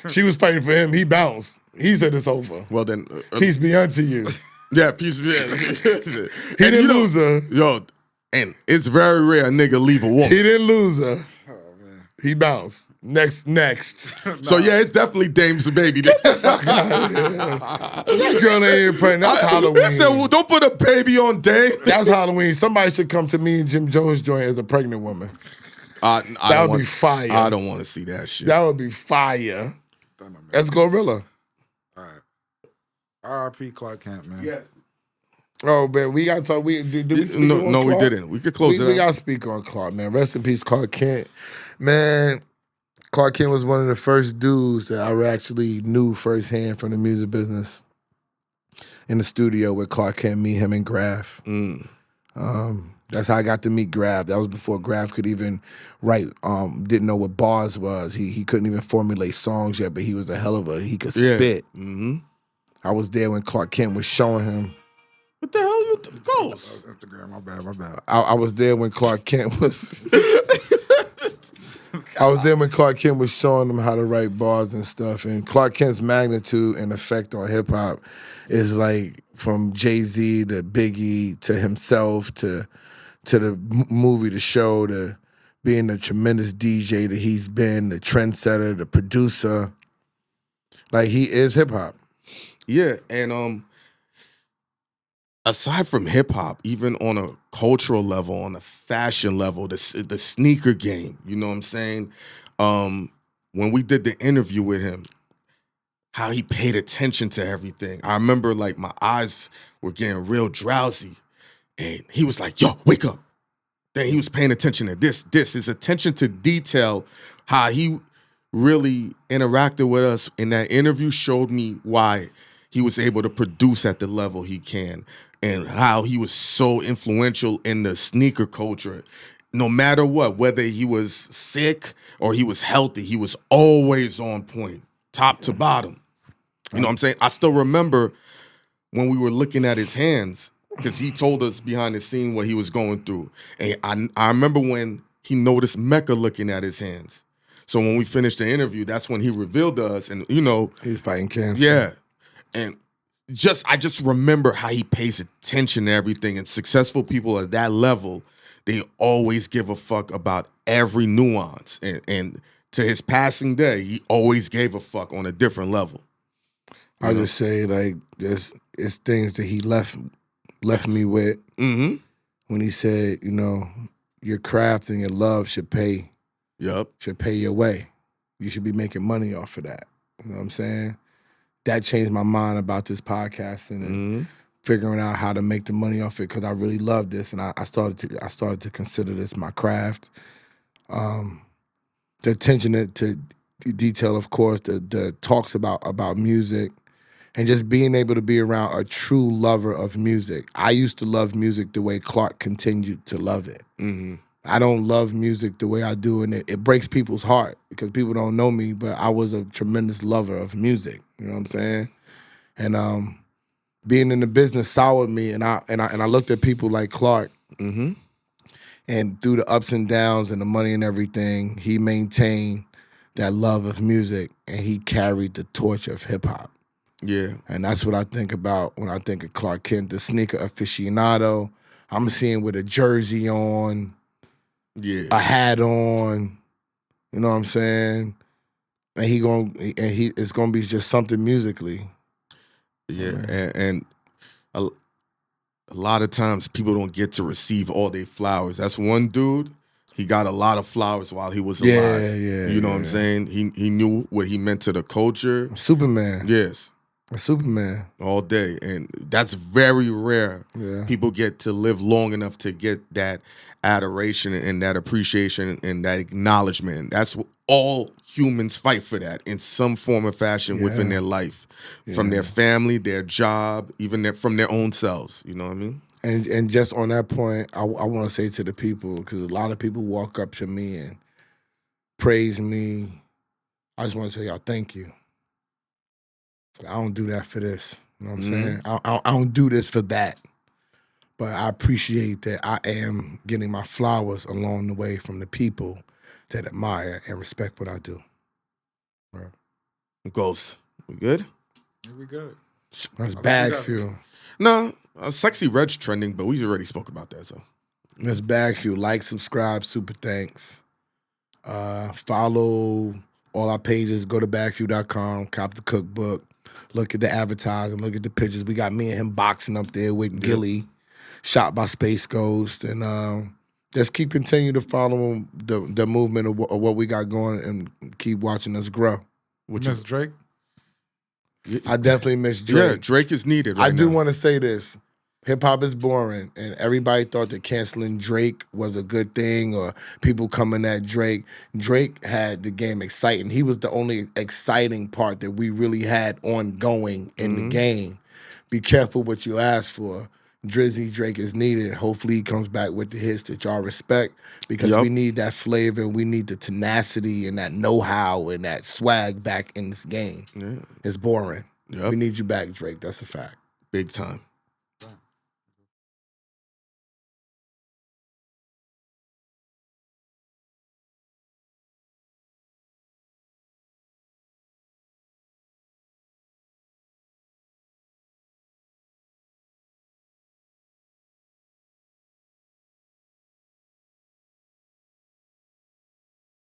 She was fighting for him. He bounced. He said it's over. Well, then. Peace be unto you. Yeah, peace be. He didn't lose her. Yo, and it's very rare a nigga leave a woman. He didn't lose her. Oh, man. He bounced. Next. So, yeah, it's definitely Dame's baby. That girl ain't even pregnant. That's Halloween. I said, well, don't put a baby on Dame. That's Halloween. Somebody should come to me and Jim Jones joint as a pregnant woman. That would be fire. I don't want to see that shit. That would be fire. That's Glorilla. All right. R.I.P. Clark Kent, man. Yes. Oh, man, we got to talk. Did we speak on No, Clark? we didn't. We could close it We out. got to speak on Clark, man. Rest in peace, Clark Kent. Man, Clark Kent was one of the first dudes that I actually knew firsthand from the music business in the studio with Clark Kent, me, him, and Graf. That's how I got to meet Graf. That was before Graf could even write, didn't know what bars was. He couldn't even formulate songs yet, but he was a hell of he could spit. Mm-hmm. I was there when Clark Kent was showing him. What the hell you ghost? Instagram, my bad. I was there when Clark Kent was. I was there when Clark Kent was showing them how to write bars and stuff. And Clark Kent's magnitude and effect on hip hop is like from Jay-Z to Biggie to himself to the movie, the show, to being the tremendous DJ that he's been, the trendsetter, the producer. Like, he is hip hop. Yeah, and aside from hip hop, even on a cultural level, on a fashion level, the sneaker game, you know what I'm saying? When we did the interview with him, how he paid attention to everything. I remember, like, my eyes were getting real drowsy, and he was like, yo, wake up. Then he was paying attention to this. His attention to detail, how he really interacted with us in that interview showed me why he was able to produce at the level he can and how he was so influential in the sneaker culture. No matter what, whether he was sick or he was healthy, he was always on point, top to bottom. You know what I'm saying? I still remember when we were looking at his hands, because he told us behind the scene what he was going through. And I remember when he noticed Mecca looking at his hands. So when we finished the interview, that's when he revealed to us. And, you know. He's fighting cancer. Yeah. And I just remember how he pays attention to everything. And successful people at that level, they always give a fuck about every nuance. And to his passing day, he always gave a fuck on a different level. I just say, like, it's things that he left me with when he said, you know, your craft and your love should pay your way. You should be making money off of that. You know what I'm saying? That changed my mind about this podcasting and figuring out how to make the money off it, because I really love this, and I started to consider this my craft. The attention to detail, of course, the talks about music, and just being able to be around a true lover of music. I used to love music the way Clark continued to love it. I don't love music the way I do, and it breaks people's heart because people don't know me, but I was a tremendous lover of music. You know what I'm saying? And being in the business soured me, and I looked at people like Clark, and through the ups and downs and the money and everything, he maintained that love of music, and he carried the torch of hip hop. Yeah. And that's what I think about when I think of Clark Kent, the sneaker aficionado. I'm seeing with a jersey on, a hat on, you know what I'm saying? And it's gonna be just something musically. Yeah, and a lot of times people don't get to receive all their flowers. That's one dude. He got a lot of flowers while he was alive. You know what I'm saying? He knew what he meant to the culture. Superman. Yes. Superman. all day, and that's very rare. Yeah. People get to live long enough to get that adoration and that appreciation and that acknowledgement. That's what all humans fight for, that in some form or fashion within their life, from their family, their job, even from their own selves. You know what I mean? And just on that point, I want to say to the people, because a lot of people walk up to me and praise me. I just want to tell y'all thank you. I don't do that for this. You know what I'm saying? I don't do this for that. But I appreciate that I am getting my flowers along the way from the people that admire and respect what I do. Right. Ghost, we good? Yeah, we good. That's BagFuel. No, Sexy Red's trending, but we already spoke about that. So that's BagFuel. Like, subscribe, super thanks. Follow all our pages. Go to bagfuel.com, cop the cookbook. Look at the advertising. Look at the pictures. We got me and him boxing up there with Gilly, shot by Space Ghost. And just continue to follow the movement of what we got going and keep watching us grow. Miss Drake? I definitely miss Drake. Yeah, Drake is needed right I do now. want to say this. Hip-hop is boring, and everybody thought that canceling Drake was a good thing or people coming at Drake. Drake had the game exciting. He was the only exciting part that we really had ongoing in the game. Be careful what you ask for. Drizzy Drake is needed. Hopefully he comes back with the hits that y'all respect, because we need that flavor and we need the tenacity and that know-how and that swag back in this game. It's boring. We need you back, Drake. That's a fact. Big time.